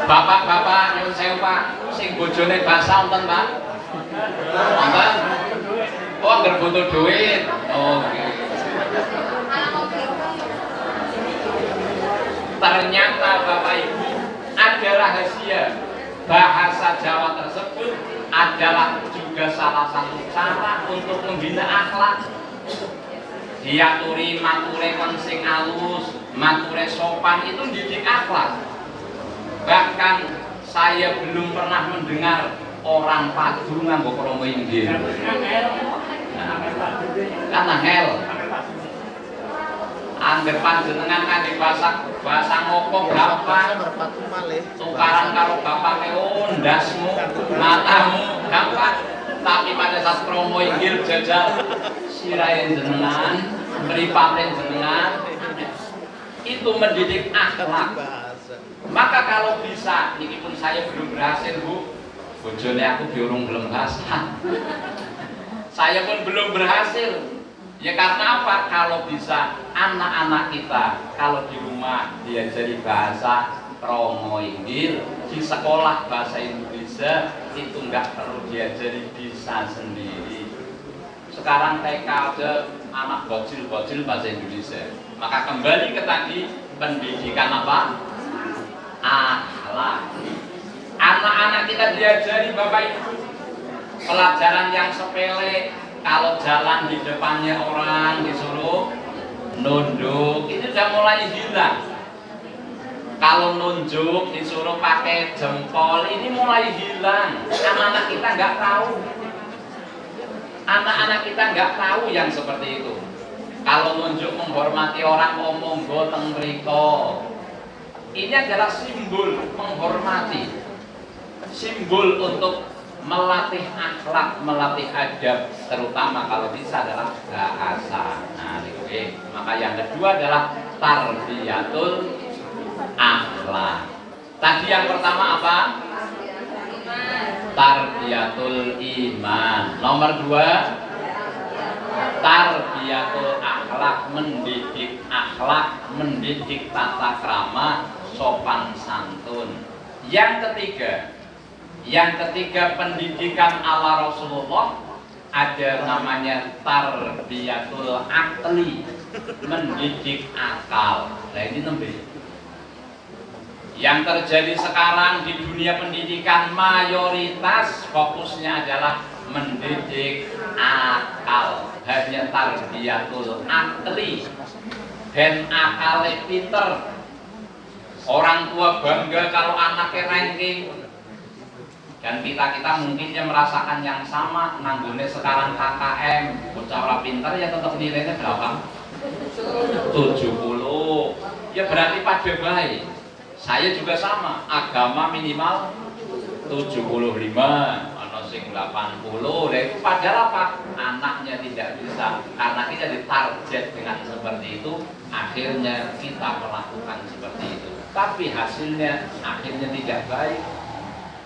Bapak-bapak nyuwun sewu Pak, sing bojone bahasa wonten Pak? Wonten? Oh angger butuh duit. Oke. Ternyata Bapak Ibu ada rahasia bahasa Jawa tersebut adalah juga salah satu cara untuk membina akhlak. Diaturi mature kon sing alus, mature sopan itu didik akhlak. Bahkan saya belum pernah mendengar orang padu nganggo krama inggil. Karena hel. Angger panjenengan kangge bahasa ngoko gampang. Tukaran karo bapake ndasmu, matamu gampang. Tapi pada saat krama inggil jajal sirahe jenengan, mripate jenengan itu mendidik akhlak. Maka kalau bisa, ini pun saya belum berhasil Bu, bojone aku diurung belum bahasa. Saya pun belum berhasil. Ya karena apa? Kalau bisa anak-anak kita kalau di rumah diajari bahasa krama inggil, di sekolah bahasa Indonesia itu enggak perlu diajari bisa sendiri. Sekarang TK aja anak bocil-bocil bahasa Indonesia. Maka kembali ke tadi pendidikan apa? Akhlak. Anak-anak kita diajari Bapak Ibu pelajaran yang sepele. Kalau jalan di depannya orang disuruh nunduk, itu sudah mulai hilang. Kalau nunjuk disuruh pakai jempol, ini mulai hilang. Anak-anak kita nggak tahu. Anak-anak kita nggak tahu yang seperti itu. Kalau nunjuk menghormati orang ngomong goteng mriko. Ini adalah simbol menghormati. Simbol untuk melatih akhlak, melatih adab, terutama kalau bisa adalah bahasa. Nah, oke. Maka yang kedua adalah tarbiyatul akhlak. Tadi yang pertama apa? Tarbiyatul iman. Nomor dua, tarbiyatul akhlak, mendidik tata krama, sopan santun. Yang ketiga pendidikan ala Rasulullah, ada namanya tarbiyatul akli, mendidik akal. Nah ini nembe. Yang terjadi sekarang di dunia pendidikan mayoritas fokusnya adalah mendidik akal, hanya tarbiyatul akli dan akale pinter. Orang tua bangga kalau anaknya ranking. Dan kita mungkinnya merasakan yang sama. Nanggune sekarang KKM, bocah ora pinter ya tetap nilainya berapa? 70. Ya berarti pada baik. Saya juga sama, agama minimal 75, ana sing 80. Lah itu padahal apa? Anaknya tidak bisa. Karena kita ditarget dengan seperti itu, akhirnya kita melakukan seperti itu. Tapi hasilnya akhirnya tidak baik.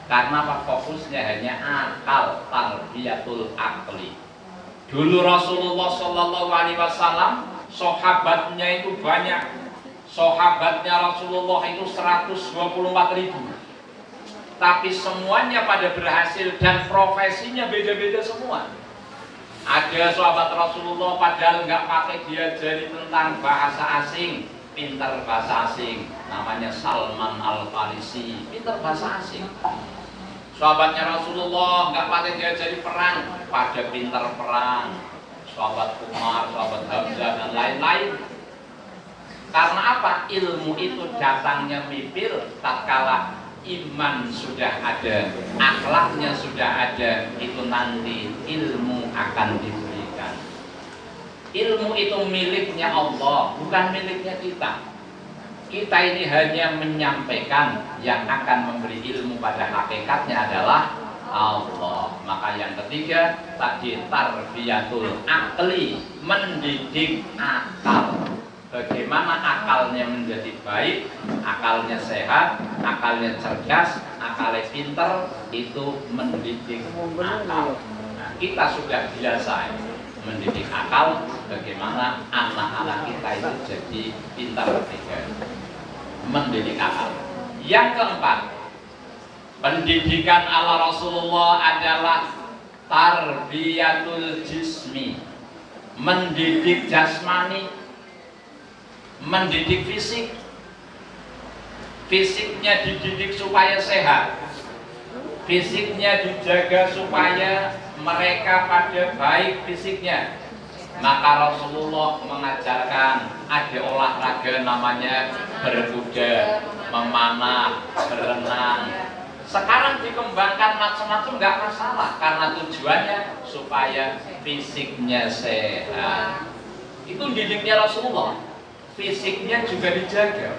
Karena apa? Fokusnya hanya akal, tarbiyatul akli. Dulu Rasulullah Shallallahu Alaihi Wasallam, sahabatnya itu banyak. Sahabatnya Rasulullah itu 124.000. Tapi semuanya pada berhasil dan profesinya beda-beda semua. Ada sahabat Rasulullah padahal nggak pakai diajari tentang bahasa asing, pintar bahasa asing. Namanya Salman Al-Farisi, pintar bahasa asing. Sahabatnya Rasulullah nggak pakai diajari perang, pada pintar perang. Sahabat Umar, sahabat Hamzah dan lain-lain. Karena apa? Ilmu itu datangnya mipil tatkala iman sudah ada, akhlaknya sudah ada, itu nanti ilmu akan diberikan. Ilmu itu miliknya Allah, bukan miliknya kita. Kita ini hanya menyampaikan, yang akan memberi ilmu pada hakikatnya adalah Allah. Maka yang ketiga tadi tarbiyatul akli, mendidik akal. bagaimana akalnya menjadi baik, akalnya sehat, akalnya cerdas, akalnya pintar, itu mendidik akal. Nah, kita sudah biasa mendidik akal, bagaimana anak-anak kita itu jadi pintar ketiga. Mendidik akal. Yang keempat, pendidikan ala Rasulullah adalah tarbiyatul jismi, mendidik jasmani, mendidik fisik. Fisiknya dididik supaya sehat, fisiknya dijaga supaya mereka pada baik fisiknya. Maka Rasulullah mengajarkan ada olahraga namanya berkuda, memanah, berenang. Sekarang dikembangkan macam-macam nggak masalah, karena tujuannya supaya fisiknya sehat. Itu didiknya Rasulullah. Fisiknya juga dijaga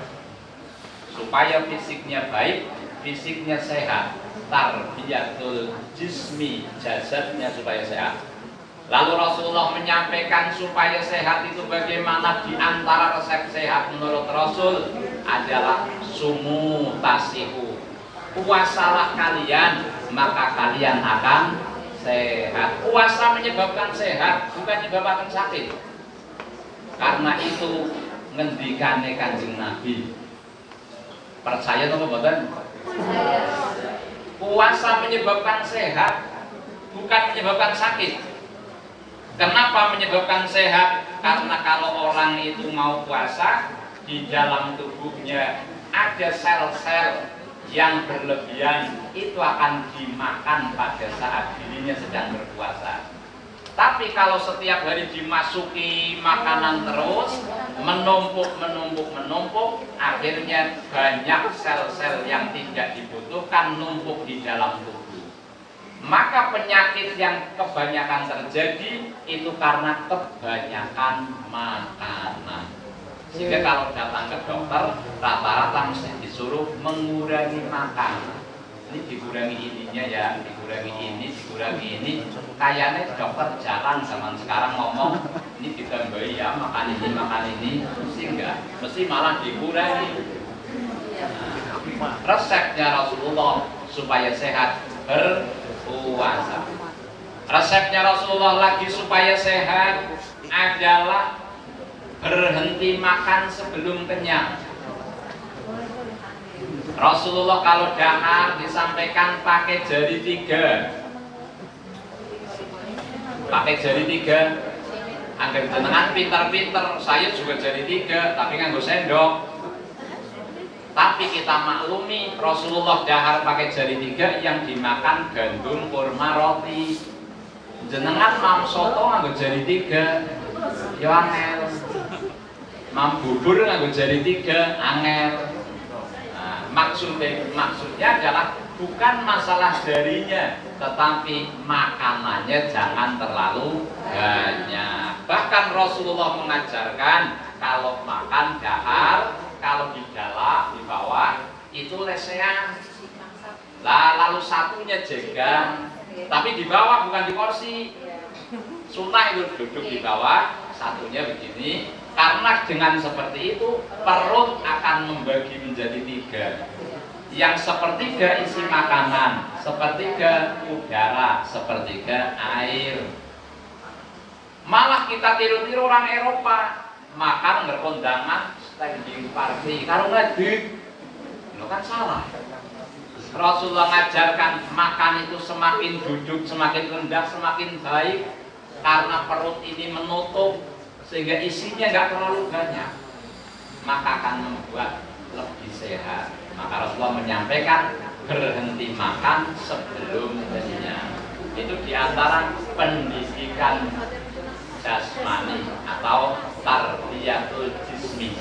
supaya fisiknya baik, fisiknya sehat. Tarbiyatul jismi, jasadnya supaya sehat. Lalu Rasulullah menyampaikan supaya sehat itu bagaimana. Di antara resep sehat menurut Rasul adalah sumu tasihu, puasalah kalian maka kalian akan sehat. Puasa menyebabkan sehat, bukan menyebabkan sakit. Karena itu ngendikane Kanjeng Nabi. Percaya atau mboten? Puasa menyebabkan sehat, bukan menyebabkan sakit. Kenapa menyebabkan sehat? Karena kalau orang itu mau puasa, di dalam tubuhnya ada sel-sel yang berlebihan, itu akan dimakan pada saat dirinya sedang berpuasa. Tapi kalau setiap hari dimasuki makanan terus, menumpuk, akhirnya banyak sel-sel yang tidak dibutuhkan numpuk di dalam tubuh. Maka penyakit yang kebanyakan terjadi itu karena kebanyakan makanan. Sehingga kalau datang ke dokter, rata-rata mesti disuruh mengurangi makanan. Ini dikurangi ininya ya, dikurangi ini. Kayaknya dokter jalan zaman sekarang ngomong, ini ditambahi ya, makan ini, mesti enggak, mesti malah dikurangi. Nah, resepnya Rasulullah supaya sehat berpuasa. Resepnya Rasulullah lagi supaya sehat adalah berhenti makan sebelum kenyang. Rasulullah kalau dahar disampaikan pakai jari 3. Pakai jari 3. Angger jenengan pintar-pintar, saya juga jari 3, tapi nganggo sendok. Tapi kita maklumi Rasulullah dahar pakai jari 3, yang dimakan gandum, kurma, roti. Jenengan mam soto nganggo jari 3, yo angel. Mam bubur nganggo jari 3, angel. Maksudnya adalah bukan masalah jarinya, tetapi makanannya jangan terlalu banyak. Bahkan Rasulullah mengajarkan kalau makan dahar, kalau di bawah itu lesehan. Lalu satunya jegang, tapi di bawah bukan di porsi. Sunnah itu duduk di bawah, satunya begini. Karena dengan seperti itu perut akan membagi menjadi 3. Yang sepertiga isi makanan, sepertiga udara, sepertiga air. Malah kita tiru-tiru orang Eropa, makan berkondangan standing party, karo ngadeg. Itu kan salah. Rasulullah mengajarkan makan itu semakin duduk, semakin rendah, semakin baik, karena perut ini menutup sehingga isinya nggak terlalu banyak, maka akan membuat lebih sehat. Maka Rasulullah menyampaikan berhenti makan sebelum kenyang. Itu diantara pendidikan jasmani atau tarbiyatul jismi.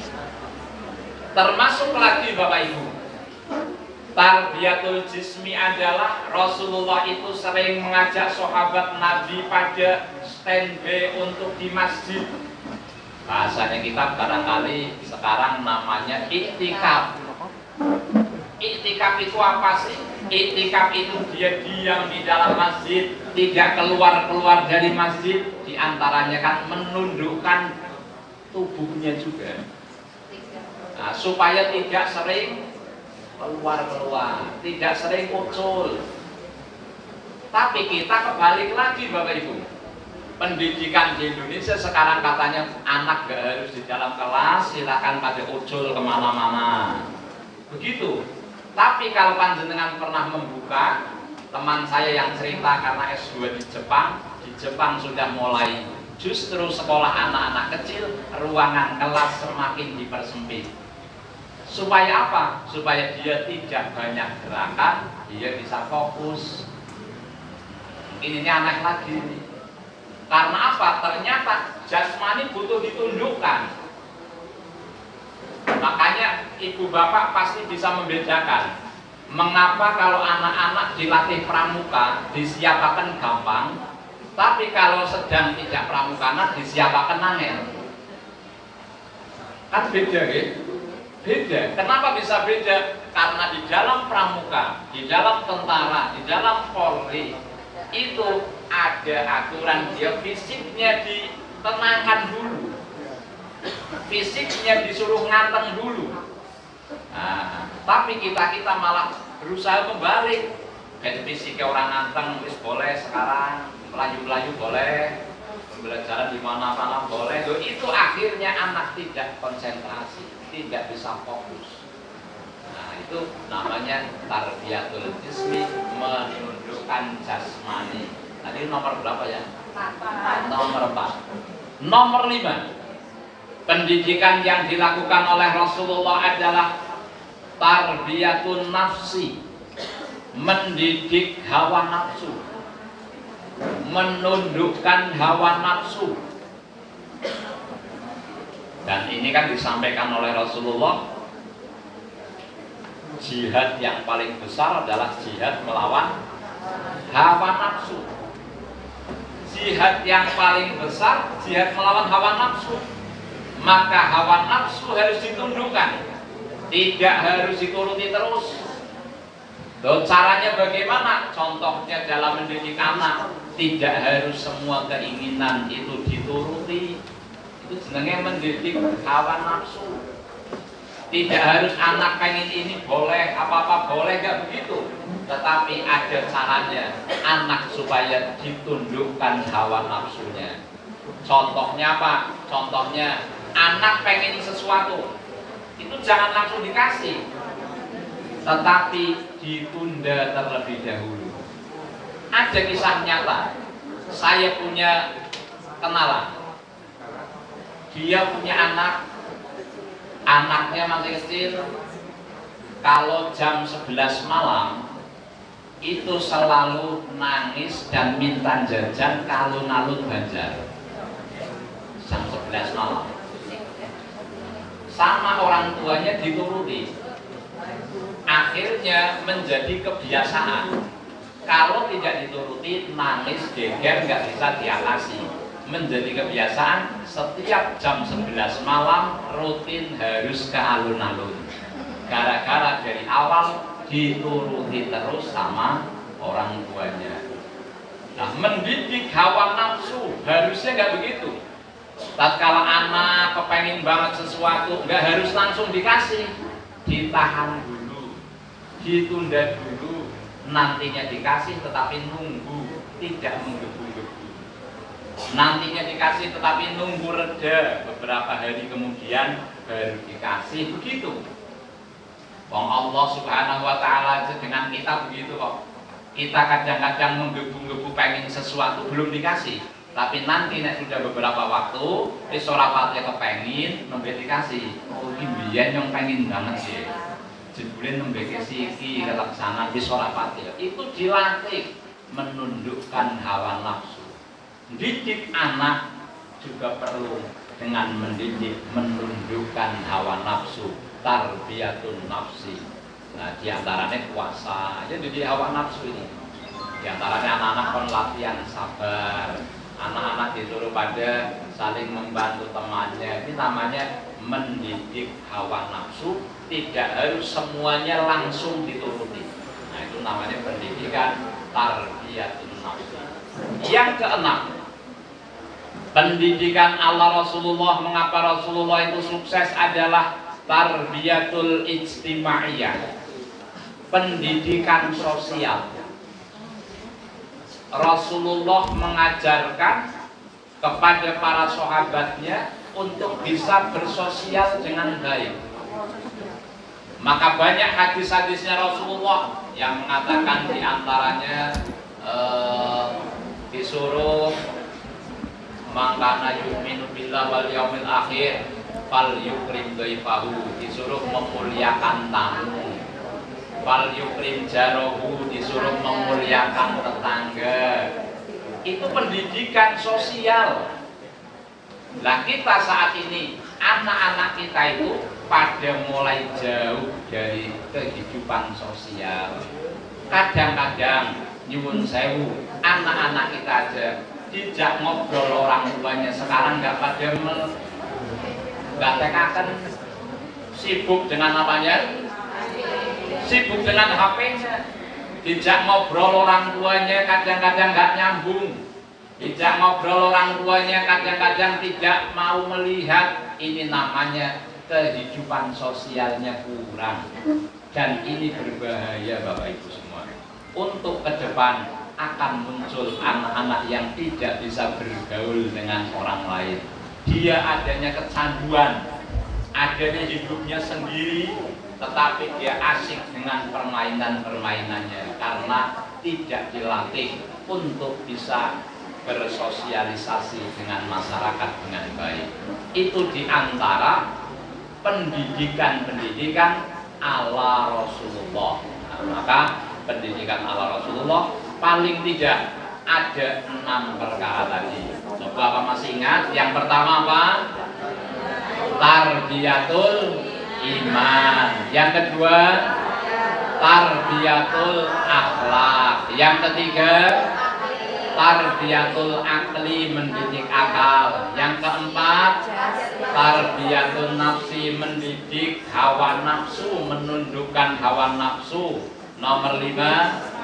Termasuk lagi Bapak Ibu, tarbiyatul jismi adalah Rasulullah itu sering mengajak sahabat Nabi pada standby untuk di masjid. Bahasanya kita barangkali sekarang namanya iktikaf. Iktikaf itu apa sih? Iktikaf itu dia diam di dalam masjid, tidak keluar dari masjid. Di antaranya kan menundukkan tubuhnya juga. Nah, supaya tidak sering keluar, tidak sering muncul. Tapi kita kebalik lagi Bapak Ibu. Pendidikan di Indonesia sekarang katanya anak gak harus di dalam kelas, silakan pada ucul kemana-mana. Begitu. Tapi kalau panjenengan pernah membuka, teman saya yang cerita karena S2 di Jepang sudah mulai justru sekolah anak-anak kecil, ruangan kelas semakin dipersempit. Supaya apa? Supaya dia tidak banyak gerakan, dia bisa fokus. Ini aneh lagi. Karena apa? Ternyata jasmani butuh ditundukkan. Makanya ibu bapak pasti bisa membedakan mengapa kalau anak-anak dilatih pramuka disiapakan gampang, tapi kalau sedang tidak pramukana disiapakan angel. Kan beda ya? Beda. Kenapa bisa beda? Karena di dalam pramuka, di dalam tentara, di dalam Polri itu ada aturan dia fisiknya ditenangkan dulu, fisiknya disuruh nganteng dulu. Nah, tapi kita malah berusaha membalik. Jadi fisiknya orang nganteng wis boleh sekarang, melayu boleh, pembelajaran di mana-mana boleh. Itu akhirnya anak tidak konsentrasi, tidak bisa fokus. Nah, itu namanya tarbiyatul jismi, menundukkan jasmani. Tadi nomor berapa ya? Nomor 4. Nomor 5. Pendidikan yang dilakukan oleh Rasulullah adalah tarbiyatun nafsi, mendidik hawa nafsu, menundukkan hawa nafsu. Dan ini kan disampaikan oleh Rasulullah, jihad yang paling besar adalah jihad melawan hawa nafsu. Jihad yang paling besar, jihad melawan hawa nafsu. Maka hawa nafsu harus ditundukkan, tidak harus dituruti terus. Loh, caranya bagaimana? Contohnya dalam mendidik anak, tidak harus semua keinginan itu dituruti. Itu jenenge mendidik hawa nafsu. Tidak harus anak pengen ini boleh, apa-apa boleh, gak begitu. Tetapi ada caranya anak supaya ditundukkan hawa nafsunya. Contohnya apa? Contohnya anak pengen sesuatu, itu jangan langsung dikasih, tetapi ditunda terlebih dahulu. Ada kisah nyata. Saya punya kenalan, dia punya anaknya masih kecil. Kalau jam 11 malam itu selalu nangis dan minta jajan ke alun-alun Banjar. Jam 11 malam. Sama orang tuanya dituruti. Akhirnya menjadi kebiasaan. Kalau tidak dituruti, nangis, geger, nggak bisa diatasi. Menjadi kebiasaan, setiap jam 11 malam rutin harus ke alun-alun. Gara-gara dari awal dituruti terus sama orang tuanya. Nah, mendidik hawa nafsu harusnya nggak begitu. Tatkala anak kepengen banget sesuatu, nggak harus langsung dikasih, ditahan dulu, ditunda dulu, nantinya dikasih tetapi nunggu, tidak menggebu-gebu. Nantinya dikasih tetapi nunggu reda, beberapa hari kemudian baru dikasih, begitu. Wong Allah Subhanahu wa Ta'ala dengan kita begitu kok. Kita kadang-kadang menggebu-gebu pengen sesuatu belum dikasih, tapi nanti nek sudah beberapa waktu wis ora pati kepengin nembe dikasih. Oh iki mbiyen yang pengen banget sih. Jebule nembe iki kelaksanan wis ora pati. Itu dilatih menundukkan hawa nafsu. Didik anak juga perlu dengan mendidik menundukkan hawa nafsu, tarbiyatun nafsi. Nah, diantaranya puasa, jadi di hawa nafsu ini. Diantaranya anak-anak kon latihan sabar, anak-anak disuruh pada saling membantu temannya. Ini namanya mendidik hawa nafsu, tidak harus semuanya langsung dituruti. Nah, itu namanya pendidikan tarbiyatun nafsi. Yang keenam, Pendidikan ala Rasulullah, mengapa Rasulullah itu sukses adalah tarbiyatul ijtimaiyah, pendidikan sosial. Rasulullah mengajarkan kepada para sahabatnya untuk bisa bersosial dengan baik. Maka banyak hadis-hadisnya Rasulullah yang mengatakan diantaranya disuruh mangkana yu'minu billah wal yaumil akhir fal yukrim dhaifahu, disuruh memuliakan tamu. Fal yukrim jarahu, disuruh memuliakan tetangga. Itu pendidikan sosial. Nah, kita saat ini anak-anak kita itu pada mulai jauh dari kehidupan sosial. Kadang-kadang nyuwun sewu, anak-anak kita aja dijak ngobrol orang tuanya sekarang nggak pada nggak tekakan, sibuk dengan apanya? Sibuk dengan HP-nya. Dijak ngobrol orang tuanya kadang-kadang nggak nyambung. Dijak ngobrol orang tuanya kadang-kadang tidak mau melihat. Ini namanya kehidupan sosialnya kurang. Dan ini berbahaya Bapak Ibu semua. Untuk ke depan akan muncul anak-anak yang tidak bisa bergaul dengan orang lain. Dia adanya kecanduan, adanya hidupnya sendiri, tetapi dia asik dengan permainan-permainannya karena tidak dilatih untuk bisa bersosialisasi dengan masyarakat dengan baik. Itu diantara pendidikan-pendidikan ala Rasulullah. Nah, maka pendidikan ala Rasulullah paling tidak ada 6 perkara tadi. Coba apa masih ingat? Yang pertama apa? Tarbiyatul iman. Yang kedua, tarbiyatul akhlak. Yang ketiga, tarbiyatul akli, mendidik akal. Yang keempat, tarbiyatul nafsi, mendidik hawa nafsu, menundukkan hawa nafsu. Nomor 5,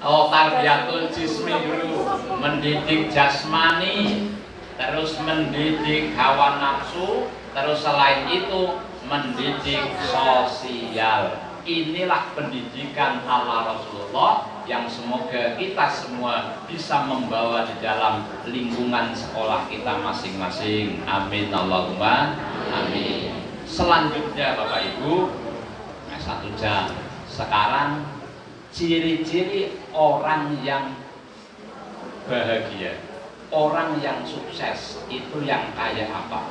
tarbiyatul jismi dulu, mendidik jasmani, terus mendidik hawa nafsu, terus selain itu mendidik sosial. Inilah pendidikan ala Rasulullah yang semoga kita semua bisa membawa di dalam lingkungan sekolah kita masing-masing. Amin Allahumma amin. Selanjutnya Bapak Ibu, 1 jam. Sekarang ciri-ciri orang yang bahagia, orang yang sukses itu yang kayak apa?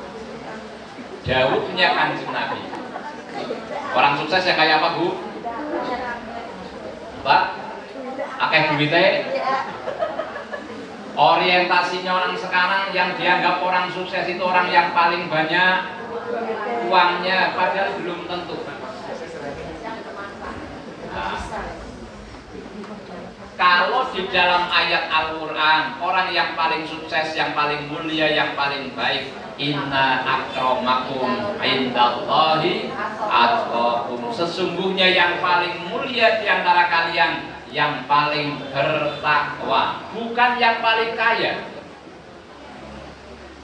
Dawuhnya Kanjeng Nabi. Orang sukses yang kayak apa, Bu? Pak? Akeh duitnya? Orientasinya orang sekarang yang dianggap orang sukses itu orang yang paling banyak uangnya, padahal belum tentu. Nah, kalau di dalam ayat Al-Quran, orang yang paling sukses, yang paling mulia, yang paling baik, inna akramakum indallahi atqakum, sesungguhnya yang paling mulia di antara kalian yang paling bertakwa, bukan yang paling kaya.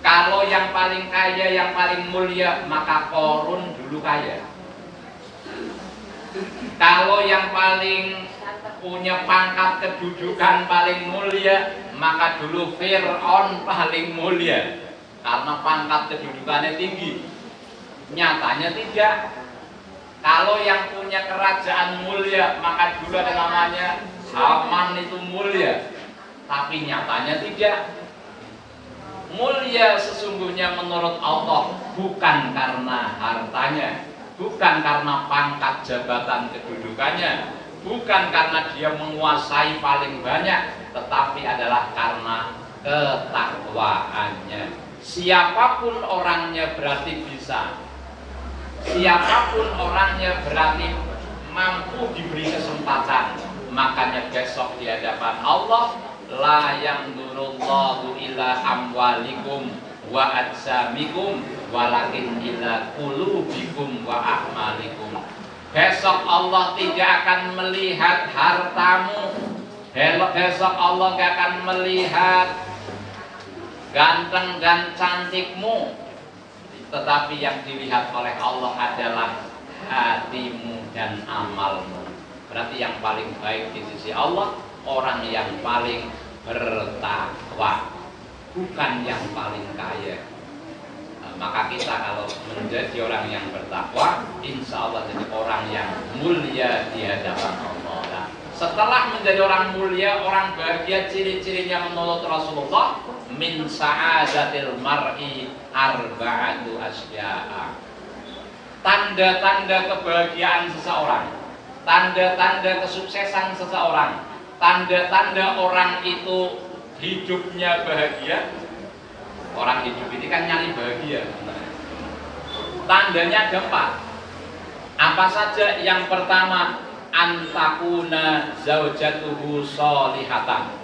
Kalau yang paling kaya, yang paling mulia, maka Qarun dulu kaya. Kalau yang paling punya pangkat kedudukan paling mulia, maka dulu Fir'aun paling mulia karena pangkat kedudukannya tinggi. Nyatanya tidak. Kalau yang punya kerajaan mulia, maka dulu ada namanya Haman, itu mulia. Tapi nyatanya tidak. Mulia sesungguhnya menurut Allah bukan karena hartanya, bukan karena pangkat jabatan kedudukannya, bukan karena dia menguasai paling banyak, tetapi adalah karena ketakwaannya. Siapapun orangnya berarti bisa. Siapapun orangnya berarti mampu diberi kesempatan. Makanya besok di hadapan Allah, la yanzurullahu ila amwalikum wa ajsamikum walakin ila qulubikum wa a'malikum. Besok Allah tidak akan melihat hartamu. Besok Allah tidak akan melihat ganteng dan cantikmu, tetapi yang dilihat oleh Allah adalah hatimu dan amalmu. Berarti yang paling baik di sisi Allah orang yang paling bertakwa, bukan yang paling kaya. Maka kita kalau menjadi orang yang bertakwa, insya Allah jadi orang yang mulia di hadapan Allah. Nah, setelah menjadi orang mulia, orang bahagia, ciri-cirinya menurut Rasulullah, min sa'adatil mar'i arba'atu asya'a. Tanda-tanda kebahagiaan seseorang, tanda-tanda kesuksesan seseorang, tanda-tanda orang itu hidupnya bahagia. Orang hidup ini kan nyari bahagia. Tandanya ada 4. Apa saja? Yang pertama, antakuna zaujatuhu sholihatan.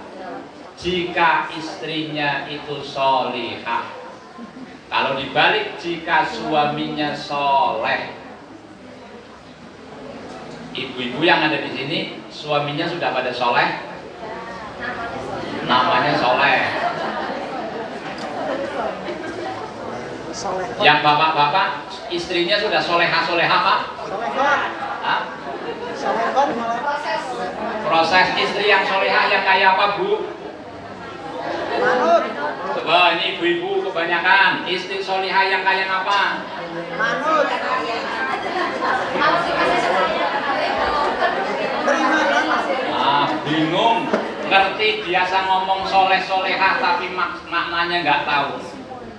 Jika istrinya itu sholihah. Kalau dibalik, jika suaminya soleh. Ibu-ibu yang ada di sini, suaminya sudah pada soleh. Namanya soleh. Yang bapak-bapak, istrinya sudah soleha-soleha Pak? Hah? Proses istri yang soleha yang kayak apa Bu? Manut. Coba ini ibu-ibu kebanyakan, istri soleha yang kayak apa? Manut. Bingung, ngerti biasa ngomong soleh-soleha tapi maknanya nggak tahu.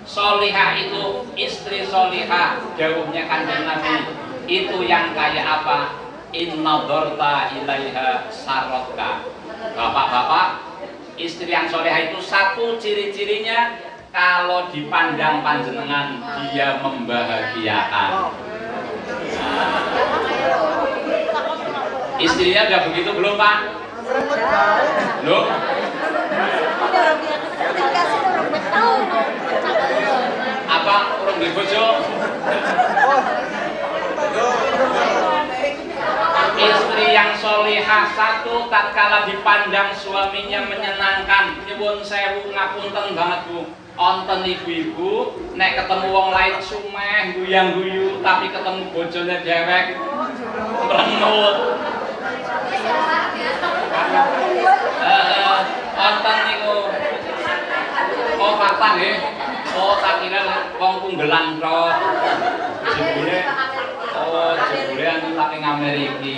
Solihah itu istri solihah, jawabnya Kanjeng Nabi itu yang kayak apa? Inna dorta ilaiha sarotka. Bapak-bapak, istri yang solihah itu satu ciri-cirinya kalau dipandang panjenengan dia membahagiakan. Istrinya udah begitu belum Pak? Belum? Apa urung duwe bojo? Istri yang solihah satu tatkala dipandang suaminya menyenangkan. Nyuwun sewu ngapunten banget Bu. Onten ibu-ibu nek ketemu wong lain sumeh guyang-guyu tapi ketemu bojone dewek merengut. Onten niku. Oh kapan nggih? Oh tak kira wong Tunggelan tok. Jebule jebule anu saking Amerika.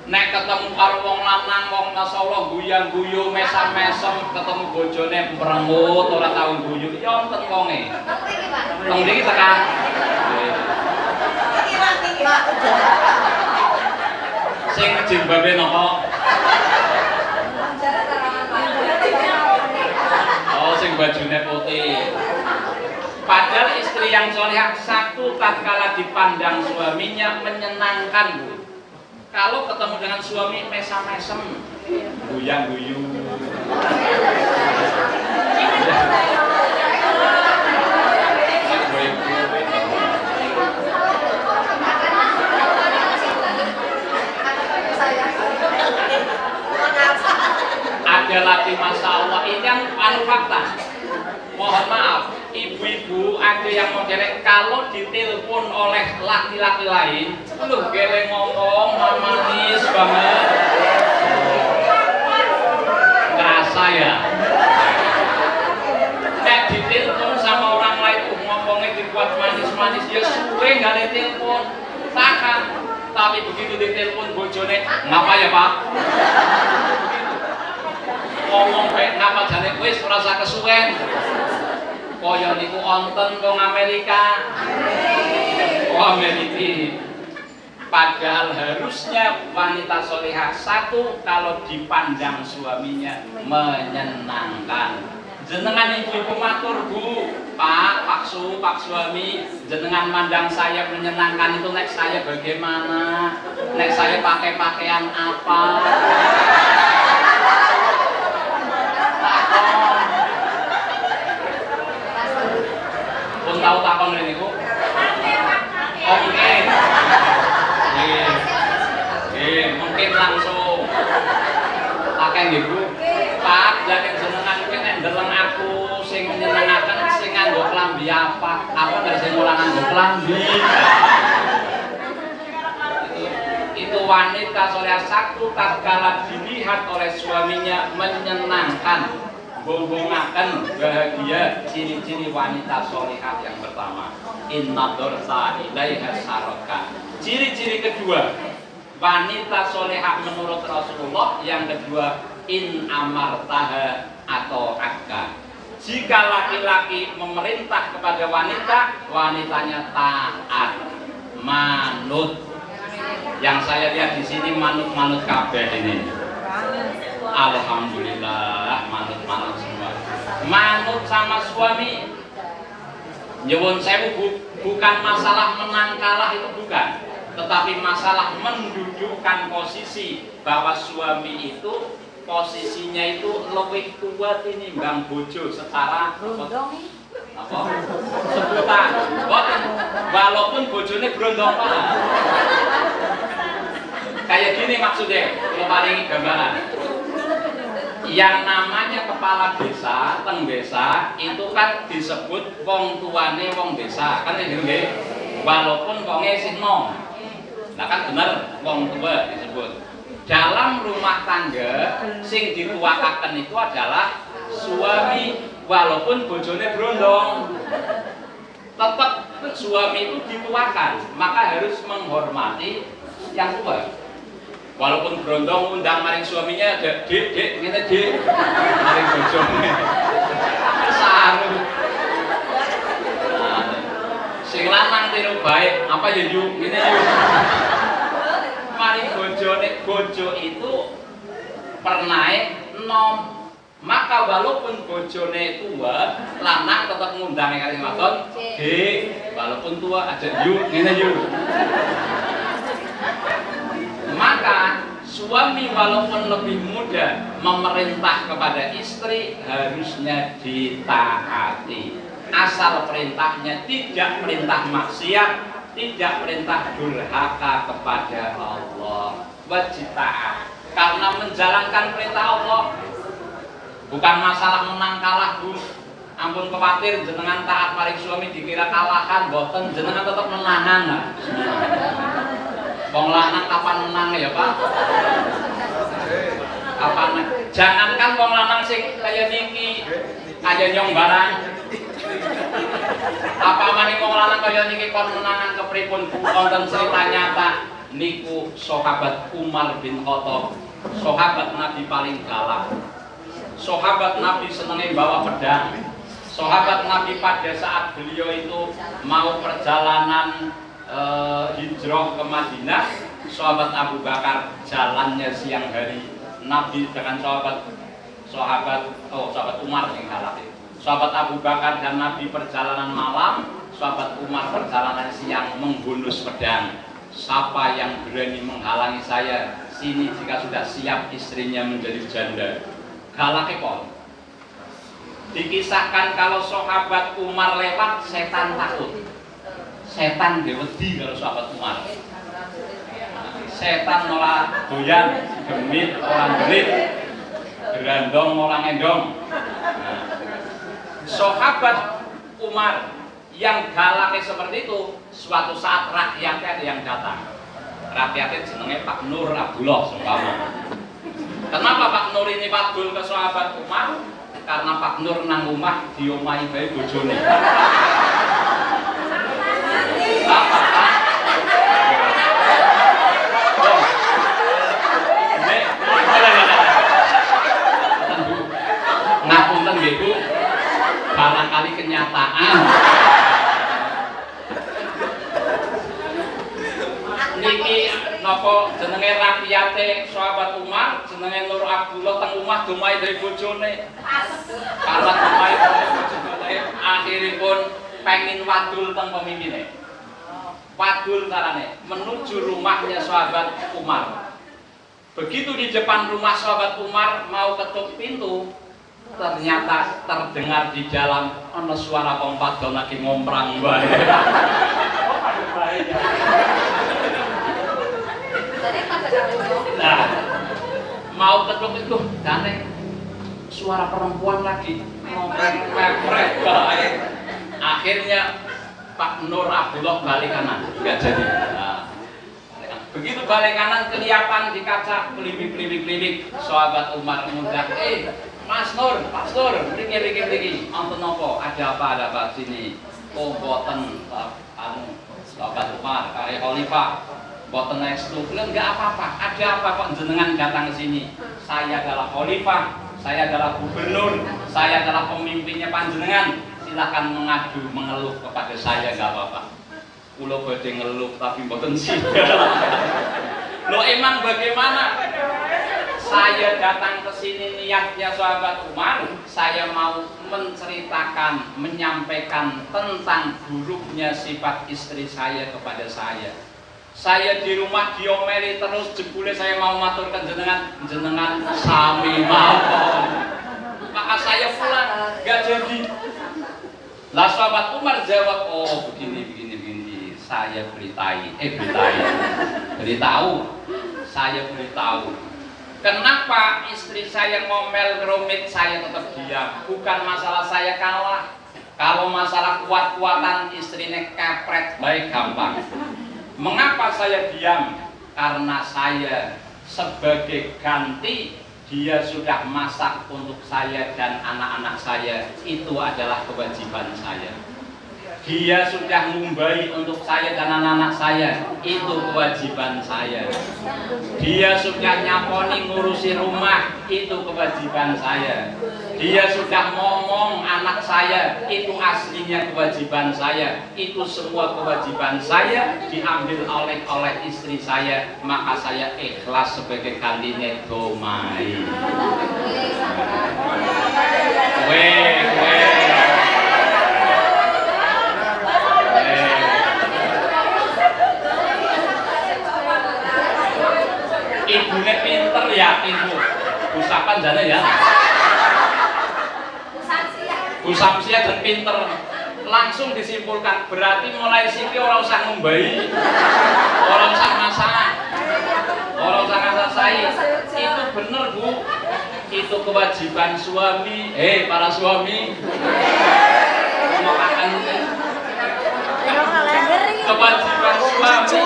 Nek ketemu karo wong lanang wong masyaallah guyang-guyu mesam-mesem ketemu bojone merengut ora tau guyu ya wonten wonge. Teng mriki tekan. Sing jilbabe napa? Oh sing bajune putih. Padahal istri yang solehah satu tatkala dipandang suaminya menyenangkan Bu. Kalau ketemu dengan suami mesam-mesem, guyang-guyu. Ada lagi masalah ini yang fakta. Mohon maaf, ibu-ibu ada yang modelnya kalau ditelepon oleh laki-laki lain, lu gele ngomong manis banget, ngerasa ya. Nek ditelepon sama orang lain, ngomongnya dibuat manis-manis, ya suwe nggak ada telepon, tahan. Tapi begitu ditelepon bojone, ngapa ya Pak? Ngomong baik ngapa jane wis merasa kesuwen. Kaya niku onten wong Amerika. Oh Amerika. Padahal harusnya wanita solehah satu kalau dipandang suaminya menyenangkan. Jenengan ibu-ibu matur Bu, Pak suami, jenengan mandang saya menyenangkan itu nek saya bagaimana? Nek saya pakai pakaian apa? Pun tahu takon rene niku? Oh mungkin. Mungkin langsung. Pakai nggih Bu. Pak, jangan jenengan iki nek ndeleng aku klambi apa dari saya mulai nganggo klambi. Itu wanita soleh satu tatkala dilihat oleh suaminya menyenangkan, bongongaken, bahagia. Ciri-ciri wanita solehah yang pertama, inna dorsa ilaiha saraka. Ciri-ciri kedua, wanita solehah menurut Rasulullah yang kedua, in amartaha atau akka. Jika laki-laki memerintah kepada wanita, wanitanya taat, manut. Yang saya lihat di sini manut-manut kabeh ini. Alhamdulillah, manut-manut semua. Manut sama suami. Nyuwun sewu, bukan masalah menang kalah, itu bukan. Tetapi masalah mendudukkan posisi bahwa suami itu posisinya itu lebih tua tinimbang bojo secara apa? Sebutan. Walaupun bojone brondong Pak. Kayak gini maksudnya, kalau paling gambaran. Yang namanya kepala desa, teng desa itu kan disebut wong tuane wong desa, kan ya nggih. Walaupun wonge isih nom. Nah kan bener wong tua disebut. Dalam rumah tangga sing dituakaken itu adalah suami, walaupun bojone brondong. Tetap suami itu dituakan, maka harus menghormati yang tua. Walaupun brondong undang maring suaminya, dek, ngene dek, maring bojone. Saru. Nah, sing lanang tiru baik, apa ya yuk, ngene yuk. Maring bojone, bojo itu pernae nom. Maka walaupun bojone tua, lanang tetap ngundang kali maton, dek, walaupun tua ada yuk, ngene yuk. Maka suami walaupun lebih muda memerintah kepada istri harusnya ditaati. Asal perintahnya tidak perintah maksiat, tidak perintah durhaka kepada Allah. Wajib taat. Karena menjalankan perintah Allah bukan masalah menang kalah, Bu. Ampun khawatir jenengan taat maring suami dikira kalahan, boten jenengan tetap menangan. Wong lanang kapan menang ya Pak? Kapan? Jangankan wong lanang sing kaya niki, kaya nyong barang. Apa maning wong lanang kaya niki kon menangan kepripun? Wonten cerita nyata niku sahabat Umar bin Khattab, sahabat Nabi paling galak. Sahabat Nabi senenge bawa pedang. Sahabat Nabi pada saat beliau itu mau perjalanan hijrah ke Madinah, sahabat Abu Bakar jalannya siang hari. Nabi dengan sahabat Umar yang galak. Sahabat Abu Bakar dan Nabi perjalanan malam, sahabat Umar perjalanan siang menghunus pedang. Siapa yang berani menghalangi saya? Sini jika sudah siap istrinya menjadi janda. Galake kok. Dikisahkan kalau sahabat Umar lewat, setan takut. Setan wedi kalau sahabat Umar. Setan ora doyan, gemit orang gelit, gerandong orang endong. Sahabat Umar yang galaknya seperti itu, suatu saat rakyatnya ada yang datang. Rakyatnya jenenge Pak Nur Abdullah seumpama. Kenapa Pak Nur ini padul ke sahabat Umar? Karena Pak Nur nang omah diomahi bae bojone. Apa Pak? Ngapunten nggih Bu, barangkali kenyataan. Niki napa jenenge rakyate sahabat Umar, jenenge Nur Abdullah teng omah domahe dari bojone. Karena domahe bojone akhiripun pengin wadul teng pemimpine. Wadul carane menuju rumahnya sahabat Umar. Begitu di depan rumah sahabat Umar mau ketuk pintu, ternyata terdengar di dalam ana suara kompadon lagi ngomprang bae. Nah, mau ketuk itu jane suara perempuan lagi ngompreng bae. Akhirnya Pak Nur Abdullah balik kanan, nggak jadi. Nah, begitu balik kanan kelihatan di kaca kelibik, sahabat Umar ngundang, Mas Nur, mriki, wonten napa? Ada apa sini? Oh, boten sahabat Umar, Khalifah, boten estu. Enggak apa-apa. Ada apa kok jenengan datang ke sini? Saya adalah Khalifah, saya adalah gubernur, saya adalah pemimpinnya panjenengan. Silakan mengadu, mengeluh kepada saya, enggak apa-apa. Kula badhe ngeluh tapi mboten sida. Loh, emang bagaimana? Saya datang ke sini niatnya sahabat Umar, saya mau menceritakan, menyampaikan tentang buruknya sifat istri saya kepada saya. Saya di rumah diomeli terus, jebule saya mau maturkan jenengan sami mawon. Maka saya pulang, gak jadi. Lah sahabat Umar jawab, oh begini. Saya beritahu. Kenapa istri saya ngomel ngerumit, saya tetap diam. Bukan masalah saya kalah. Kalau masalah kuat-kuatan istrinya kepret, baik gampang. Mengapa saya diam? Karena saya sebagai ganti, dia sudah masak untuk saya dan anak-anak saya. Itu adalah kewajiban saya. Dia sudah ngumbai untuk saya dan anak-anak saya, itu kewajiban saya. Dia sudah nyaponi ngurusi rumah, itu kewajiban saya. Dia sudah ngomong anak saya, itu aslinya kewajiban saya. Itu semua kewajiban saya diambil oleh istri saya, maka saya ikhlas sebagai gantinya domai. Ibunya pinter ya, ibu. Usapan jane ya. Bu Samsia dan pinter. Langsung disimpulkan, berarti mulai siki ora usah ngumbai, ora usah masak, ora usah ngasasai. Itu bener Bu. Itu kewajiban suami. Para suami. Ngomongan kewajiban suami.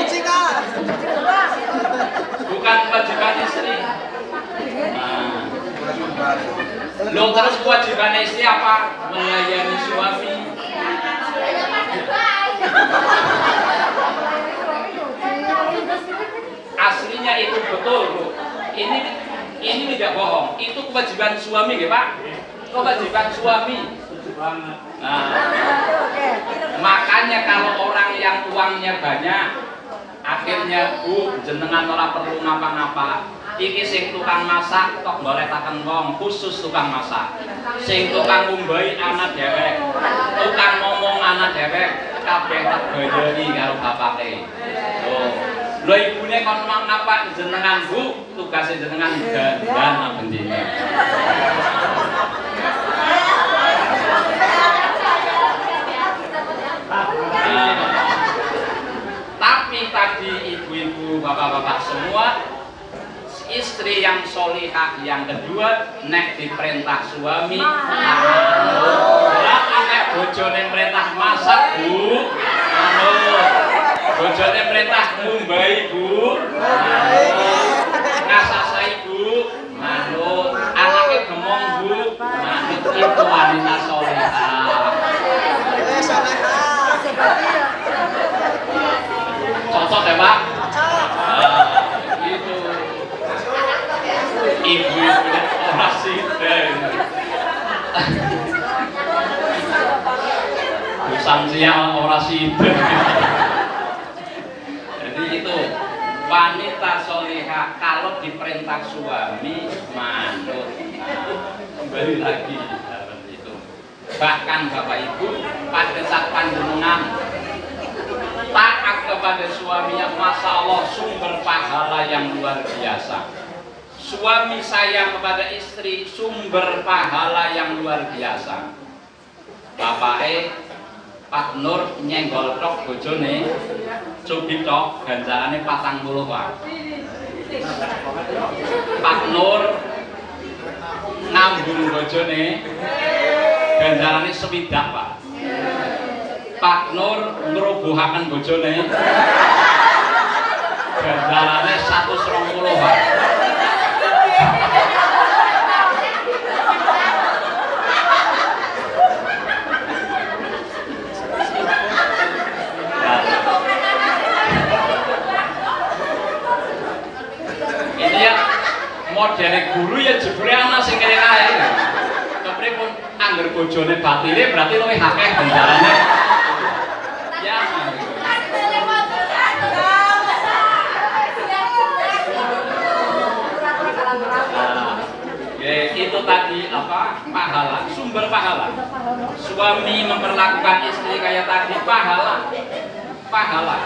Bukan kewajiban istri. Loh, terus kewajiban istri apa? Melayani suami. Aslinya itu betul, Bu. Ini tidak bohong. Itu kewajiban suami, ya Pak. Kewajiban suami. Nah, makanya kalau orang yang uangnya banyak, akhirnya Bu, jenengan ora perlu ngapa-ngapa. Iki sing tukang masak tok boletaken wong, khusus tukang masak. Sing tukang ngumbai anak dhewek, tukang ngomong anak dhewek, kabeh tak bayari karo bapake. Oh, lho ibune kon mang ngapa jenengan Bu, tugase jenengan dandan bendina. Tapi tadi ibu-ibu, bapak-bapak semua, istri yang solihah yang kedua, nek diperintah suami, nek bojone perintah masak Bu, bojone perintah ngumbai Bu, ngasasai Bu, manut, anaknya gemong Bu, manut. Itu wanita solihah. Cocok ya Pak? Itu ibu-ibu orang sidang. Samsia orang sidang. Jadi itu wanita solihah kalau diperintah suami manut. Kembali lagi itu. Bahkan Bapak Ibu pada saat panjenengan taat kepada suaminya, Masya Allah sumber pahala yang luar biasa. Suami sayang kepada istri, sumber pahala yang luar biasa. Bapake Pak Nur nyenggol tok bojone, cubi tok ganjarane 40 Pak. Pak Nur ngambung bojone, ganjarane 60 Pak. Pak Nur ngrubuhaken bojone. Ganjarane 120-an. Ini ya model guru ya jebule ana sing kene kae. Kepripun angger bojone batire berarti luwih akeh ganjarane. Ya. Itu tadi apa? Pahala, sumber pahala. Suami memperlakukan istri kayak tadi pahala. Pahala.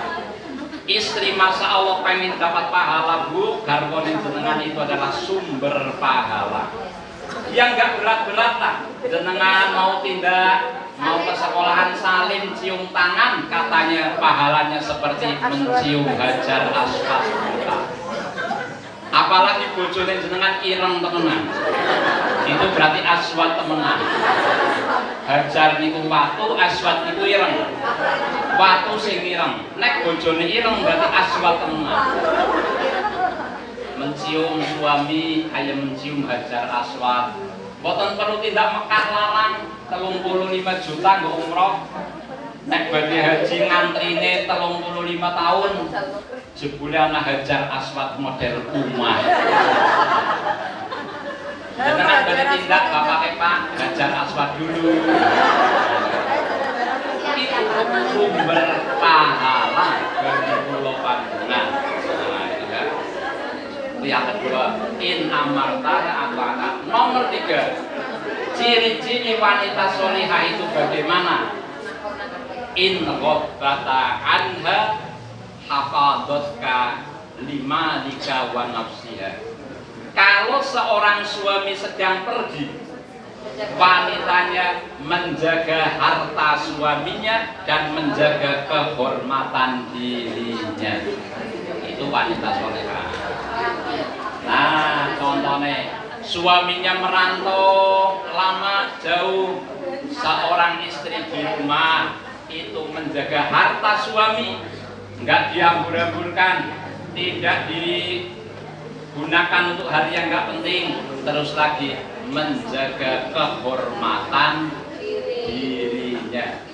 Istri masa Allah pengen dapat pahala, Bu, garwane jenengan itu adalah sumber pahala. Yang enggak berat-berat lah. Jenengan mau tindak, mau ke sekolahan salin cium tangan, katanya pahalanya seperti mencium hajar aswad kita. Apalagi bojone jenengan ireng temenan. Itu berarti aswad temenan. Hajar niku watu, aswad niku ireng. Watu sing ireng, nek bojone ireng berarti aswad temenan. Mencium suami kayak mencium hajar aswad. Boten perlu tindak mekar larang 35 juta nggo umroh. Nek badhe haji ngantrine 35 tahun. Jebule ana hajar aswad model umah. Jenengan badhe tindak Bapak Pak hajar aswad dulu. Itu sumber pahala bagi kula panjenengan. Nah, itu kan. Yang kedua, in amarta ata'at. Nomor 3. Ciri-ciri wanita solihah itu bagaimana? In ghabbata anha hafadhatka lima lika wa nafsiha. Kalau seorang suami sedang pergi, wanitanya menjaga harta suaminya dan menjaga kehormatan dirinya. Itu wanita solehah. Nah, contohnya suaminya merantau lama jauh, seorang istri di rumah itu menjaga harta suami, enggak dihambur-hamburkan, tidak digunakan untuk hal yang enggak penting, terus lagi menjaga kehormatan dirinya.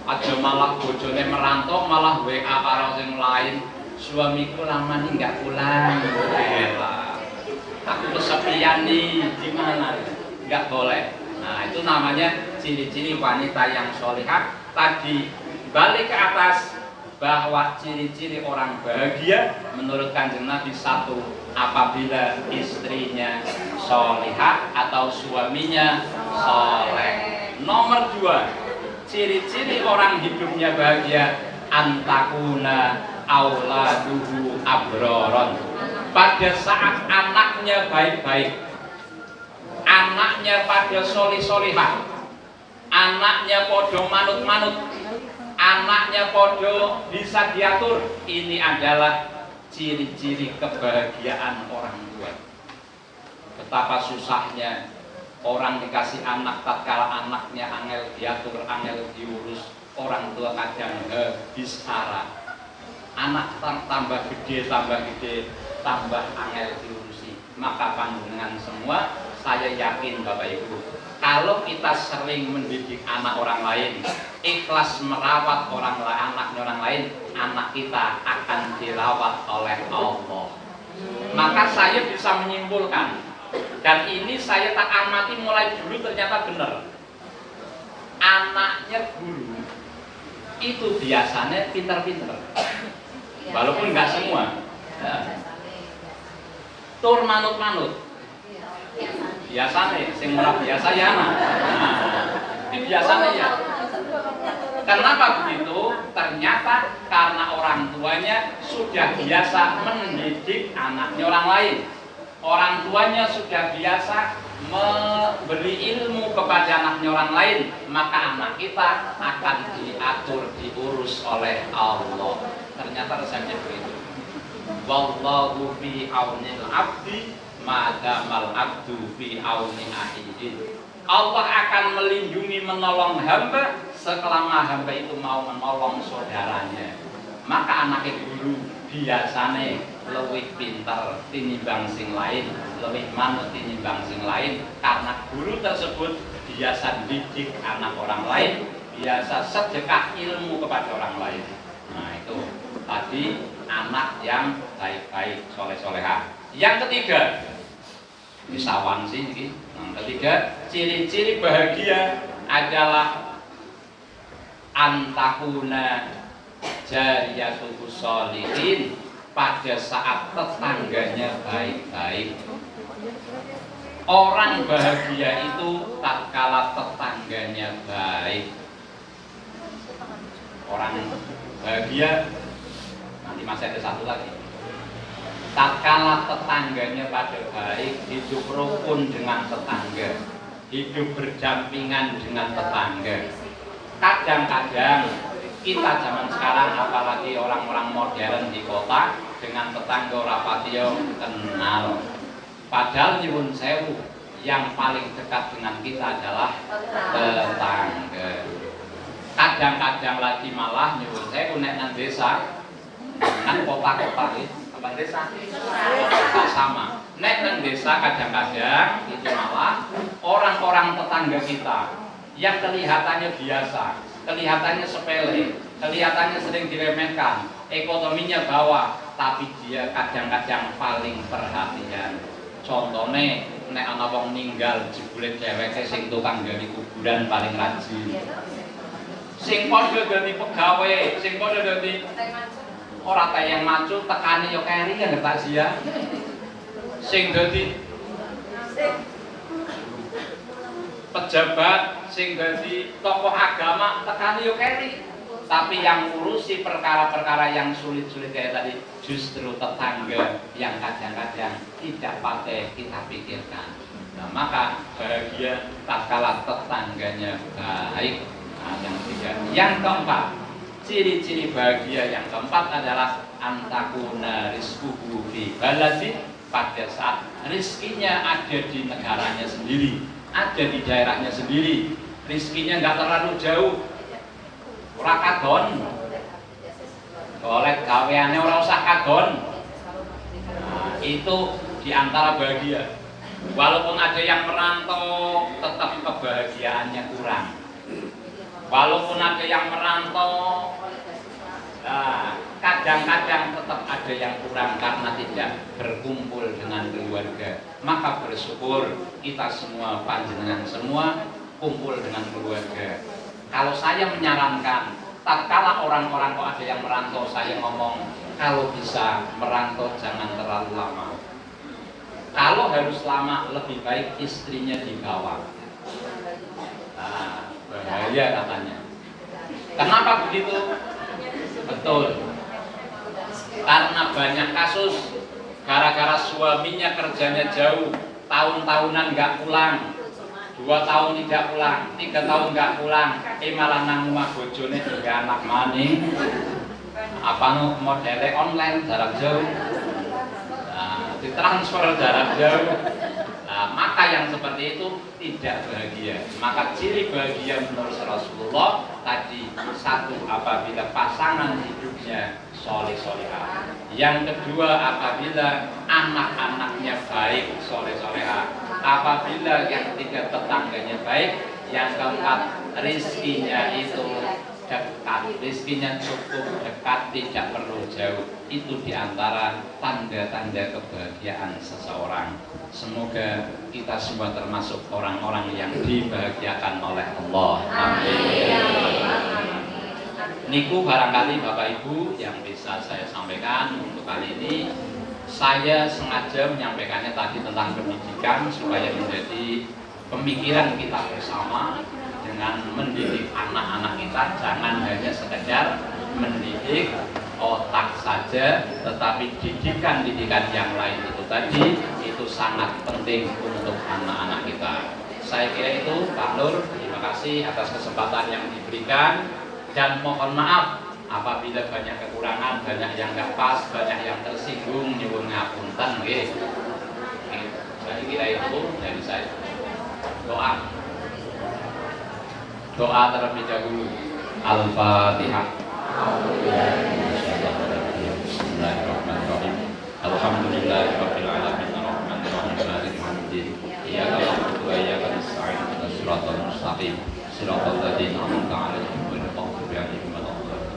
Aja malah bojone merantau malah WA karo sing lain, suamiku lama nih enggak pulang. Aku kesepian nih, gimana? Enggak boleh. Nah, itu namanya ciri-ciri wanita yang solihah. Tadi balik ke atas bahwa ciri-ciri orang bahagia menurut Kanjeng Nabi 1, apabila istrinya solihah atau suaminya soleh. Nomor 2, ciri-ciri orang hidupnya bahagia antakuna auladuhu abroron. Pada saat anaknya baik-baik, anaknya pada solih-solihah, anaknya podo manut-manut, anaknya podo bisa diatur. Ini adalah ciri-ciri kebahagiaan orang tua. Betapa susahnya orang dikasih anak tatkala anaknya angel diatur, angel diurus, orang tua kadang habis arah. Anak tambah gede, tambah angel diurusi. Maka panjenengan semua, saya yakin Bapak Ibu, kalau kita sering mendidik anak orang lain, ikhlas merawat anaknya orang lain, anak kita akan dirawat oleh Allah. Maka saya bisa menyimpulkan, dan ini saya tak amati mulai dulu ternyata benar. Anaknya guru itu biasanya pintar-pintar, walaupun nggak semua. Tur manut-manut. Biasanya, sing ora biasa ya anak. Nah, biasanya ya. Kenapa begitu? Ternyata karena orang tuanya sudah biasa mendidik anaknya orang lain. Orang tuanya sudah biasa memberi ilmu kepada anaknya orang lain, maka anak kita akan diatur, diurus oleh Allah. Ternyata resepnya begitu. Wallahu fi aunil abdi madamal abdu fi auni ahihi. Allah akan melindungi menolong hamba selama hamba itu mau menolong saudaranya. Maka anak guru biasane lebih pintar tinimbang sing lain, lebih manut tinimbang sing lain, karena guru tersebut biasa didik anak orang lain, biasa sedekah ilmu kepada orang lain. Nah itu tadi anak yang baik-baik, soleh-soleha. Yang ketiga, disawan sih ini. Yang ketiga, ciri-ciri bahagia adalah antakuna jariyatuhu sholihin, pada saat tetangganya baik-baik. Orang bahagia itu tatkala tetangganya baik. Orang bahagia, nanti masih ada satu lagi, tatkala tetangganya pada baik, hidup rukun dengan tetangga, hidup berdampingan dengan tetangga. Kadang-kadang kita zaman sekarang, apalagi orang-orang modern di kota, dengan tetangga rapatio kenal. Padahal nyuwun sewu, yang paling dekat dengan kita adalah tetangga. Kadang-kadang lagi malah nyuwun sewu nek nang desa, kan kota-kota apa desa? Kota sama. Nek nang desa kadang-kadang itu malah orang-orang tetangga kita yang kelihatannya biasa, kelihatannya sepele, kelihatannya sering diremehkan, ekonominya bawah, tapi dia kadang-kadang paling perhatian. Contohnya, nek ana wong ninggal jebule dheweke sing tukang gali kuburan paling rajin. Sing padha dadi pegawe, sing padha dadi ora tayang maju, tekane yo keri kan tak sia. Sing dadi pejabat, sing dadi tokoh agama, tekane yo keri. Tapi yang urusi perkara-perkara yang sulit-sulit kayak tadi justru tetangga yang kadang-kadang tidak pakai kita pikirkan. Nah, maka bahagia tatkala tetangganya baik. Nah, yang ketiga. Yang keempat, ciri-ciri bahagia yang keempat adalah antakuna rizquhu fi baladi, pada saat rizkinya ada di negaranya sendiri, ada di daerahnya sendiri, rizkinya nggak terlalu jauh. Ora kadon, oleh gaweane ora usah kadon. Nah, itu diantara bahagia. Walaupun ada yang merantau, tetap kebahagiaannya kurang. Walaupun ada yang merantau, nah, kadang-kadang tetap ada yang kurang karena tidak berkumpul dengan keluarga. Maka bersyukur kita semua, panjenengan semua kumpul dengan keluarga. Kalau saya menyarankan, tatkala orang-orang kok ada yang merantau, saya ngomong, kalau bisa merantau jangan terlalu lama. Kalau harus lama, lebih baik istrinya dibawa. Nah, bahaya katanya. Kenapa begitu? Betul. Karena banyak kasus, gara-gara suaminya kerjanya jauh, tahun-tahunan nggak pulang. 2 tahun tidak pulang, 3 tahun nggak pulang, malah nang rumah bojone 3 anak maning. Apa nu modele online jarak jauh, nah, ditransfer jarak jauh. Nah, maka yang seperti itu tidak bahagia. Maka ciri bahagia menurut Rasulullah tadi, satu, apabila pasangan hidupnya soleh-solehah. Yang kedua, apabila anak-anaknya baik, soleh-solehah. Apabila yang ketiga, tetangganya baik. Yang keempat, rizkinya itu dekat, rizkinya cukup dekat, tidak perlu jauh. Itu diantara tanda-tanda kebahagiaan seseorang. Semoga kita semua termasuk orang-orang yang dibahagiakan oleh Allah. Amin. Niku barangkali Bapak Ibu yang bisa saya sampaikan untuk kali ini. Saya sengaja menyampaikannya tadi tentang pendidikan supaya menjadi pemikiran kita bersama dengan mendidik anak-anak kita. Jangan hanya sekedar mendidik otak saja, tetapi didikan-didikan yang lain itu tadi itu sangat penting untuk anak-anak kita. Saya kira itu, Pak Nur. Terima kasih atas kesempatan yang diberikan dan mohon maaf apabila banyak kekurangan, banyak yang nggak pas, banyak yang tersinggung, nyuwun ngapunten nggih. kira itu dari saya. Doa terlebih dahulu. Al-Fatihah. Bismillahirrahmanirrahim. Alhamdulillahirabbil alamin arrahmanir rahim maliki yaumiddin. Iyyaka na'budu wa iyyaka nasta'in ihdinas siratal mustaqim siratal ladzina an'amta 'alaihim ghairil maghdubi 'alaihim waladdallin.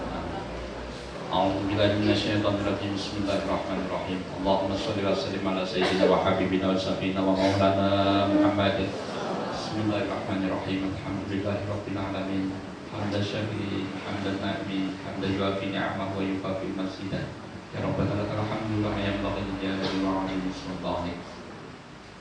A'udzu billahi minasyaitonir rajim. Bismillahirrahmanirrahim. Allahumma shalli wa sallim ala sayyidina wa habibina wa syafiina wa maulana Muhammadin. Bismillahirrahmanirrahim. Alhamdulillahirabbil alamin. Hamdan syakirin, hamdan na'imin, hamdan yuafi ni'amahu wa yukafi mazidah. Ya Rabbana lakal hamdu wa yamlaqil jalali wa 'azimi sultanik.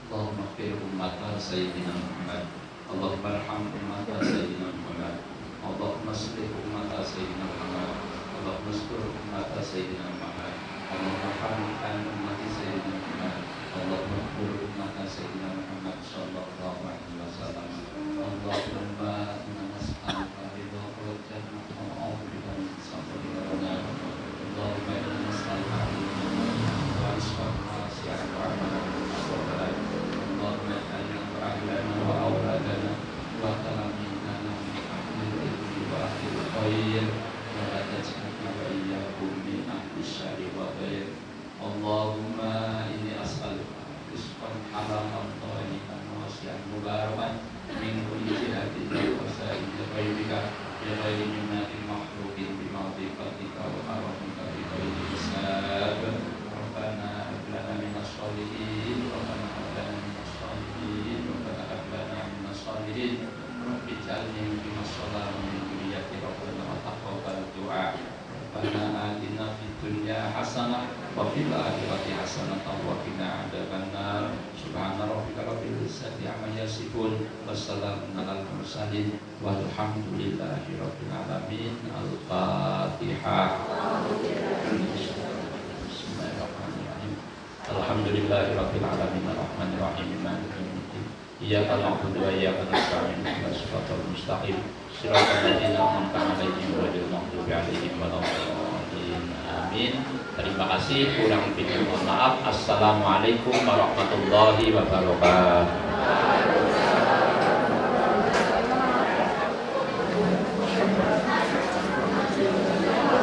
Allahumma ighfir ummata sayyidina Muhammad. Allahumma arham ummata sayyidina Muhammad. Allahumma aslih ummata sayyidina Muhammad. Allahumma astur ummata sayyidina Muhammad. Allahumma arhamkan ummati sayyidina Muhammad. Allahumma ighfir ummata sayyidina Muhammad sallallahu alaihi wasallam. Allahumma inna nas'aluka ridhaka wal jannata wa na'udzu bika min sakhatika wan nar. Allahumma inna nas'aluka ilman wa rizqan wasi'an wa 'amalan mutaqabbalan. Allahumma ij'alna wa ahlana wa awladana wa talamidana min ahlil ilmi wa ahlil khair wa la taj'alna wa iyyakum min ahlis syarri wa ghair. Allahumma inni as'aluka rizqan halalan thayyiban wasi'an mubarakan min kulli jihatin wa sa'il ghairika bi ghairi minnatin makhluqin bi ma'rifatika wa karamika bi ghairi hisab. Rabbana hab lana minas sholihin, Rabbana hab lana minas sholihin, Rabbana hab lana minas sholihin. Rabbi ij'alni muqimas sholati min dzurriyyati Rabbana wa taqabbal du'a. Rabbana atina fid dunya hasanah wa fil akhirati hasanah wa qina adzabannar. Subhana rabbika rabbil izzati amma yasifun wa salamun alal mursalin walhamdulillahi rabbil alamin. Al-Fatihah. Bismillahirrahmanirrahim. Alhamdulillahi rabbil alamin arrahmanir rahim maliki yaumiddin. Iyyaka na'budu wa iyyaka nasta'in ihdinas siratal mustaqim siratal ladzina an'amta 'alaihim ghairil maghdubi 'alaihim waladdallin. Amin. Terima kasih, kurang lebihnya mohon maaf. Assalamualaikum warahmatullahi wabarakatuh.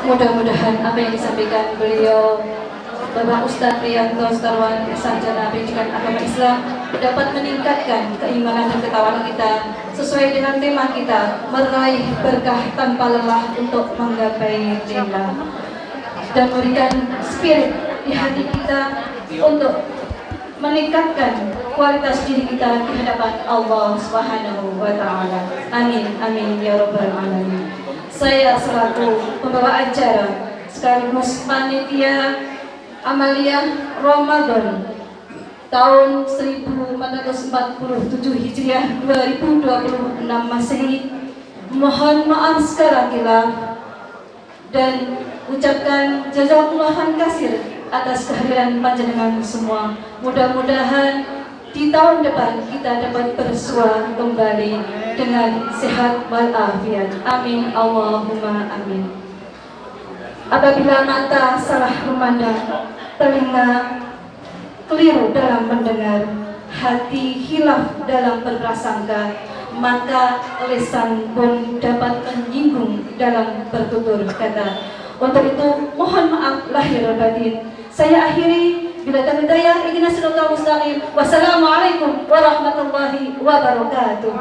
Mudah-mudahan apa yang disampaikan beliau Bapak Ustadz Priyanto Starwan, Sarjana Pendidikan Agama Islam, dapat meningkatkan keimanan dan ketawanan kita sesuai dengan tema kita, meraih berkah tanpa lelah untuk menggapai lillah, dan memberikan spirit di hati kita untuk meningkatkan kualitas diri kita di hadapan Allah Subhanahu wa Ta'ala. Amin, amin ya Rabbal alamin. Saya selaku pembawa acara sekaligus panitia Amaliyah Ramadan tahun 1447 Hijriah 2026 Masehi, mohon maaf secara khilaf dan ucapkan jazakumullah kasir atas kehadiran panjenengan semua. Mudah-mudahan di tahun depan kita dapat bersua kembali dengan sehat walafiat. Amin Allahumma amin. Apabila mata salah memandang, telinga keliru dalam mendengar, hati hilaf dalam berprasangka, maka lisan pun dapat menyinggung dalam bertutur kata. Untuk itu mohon maaf lahir batin. Saya akhiri, bila hidayah ihdinas siratal mustaqim. Wassalamualaikum warahmatullahi wabarakatuh.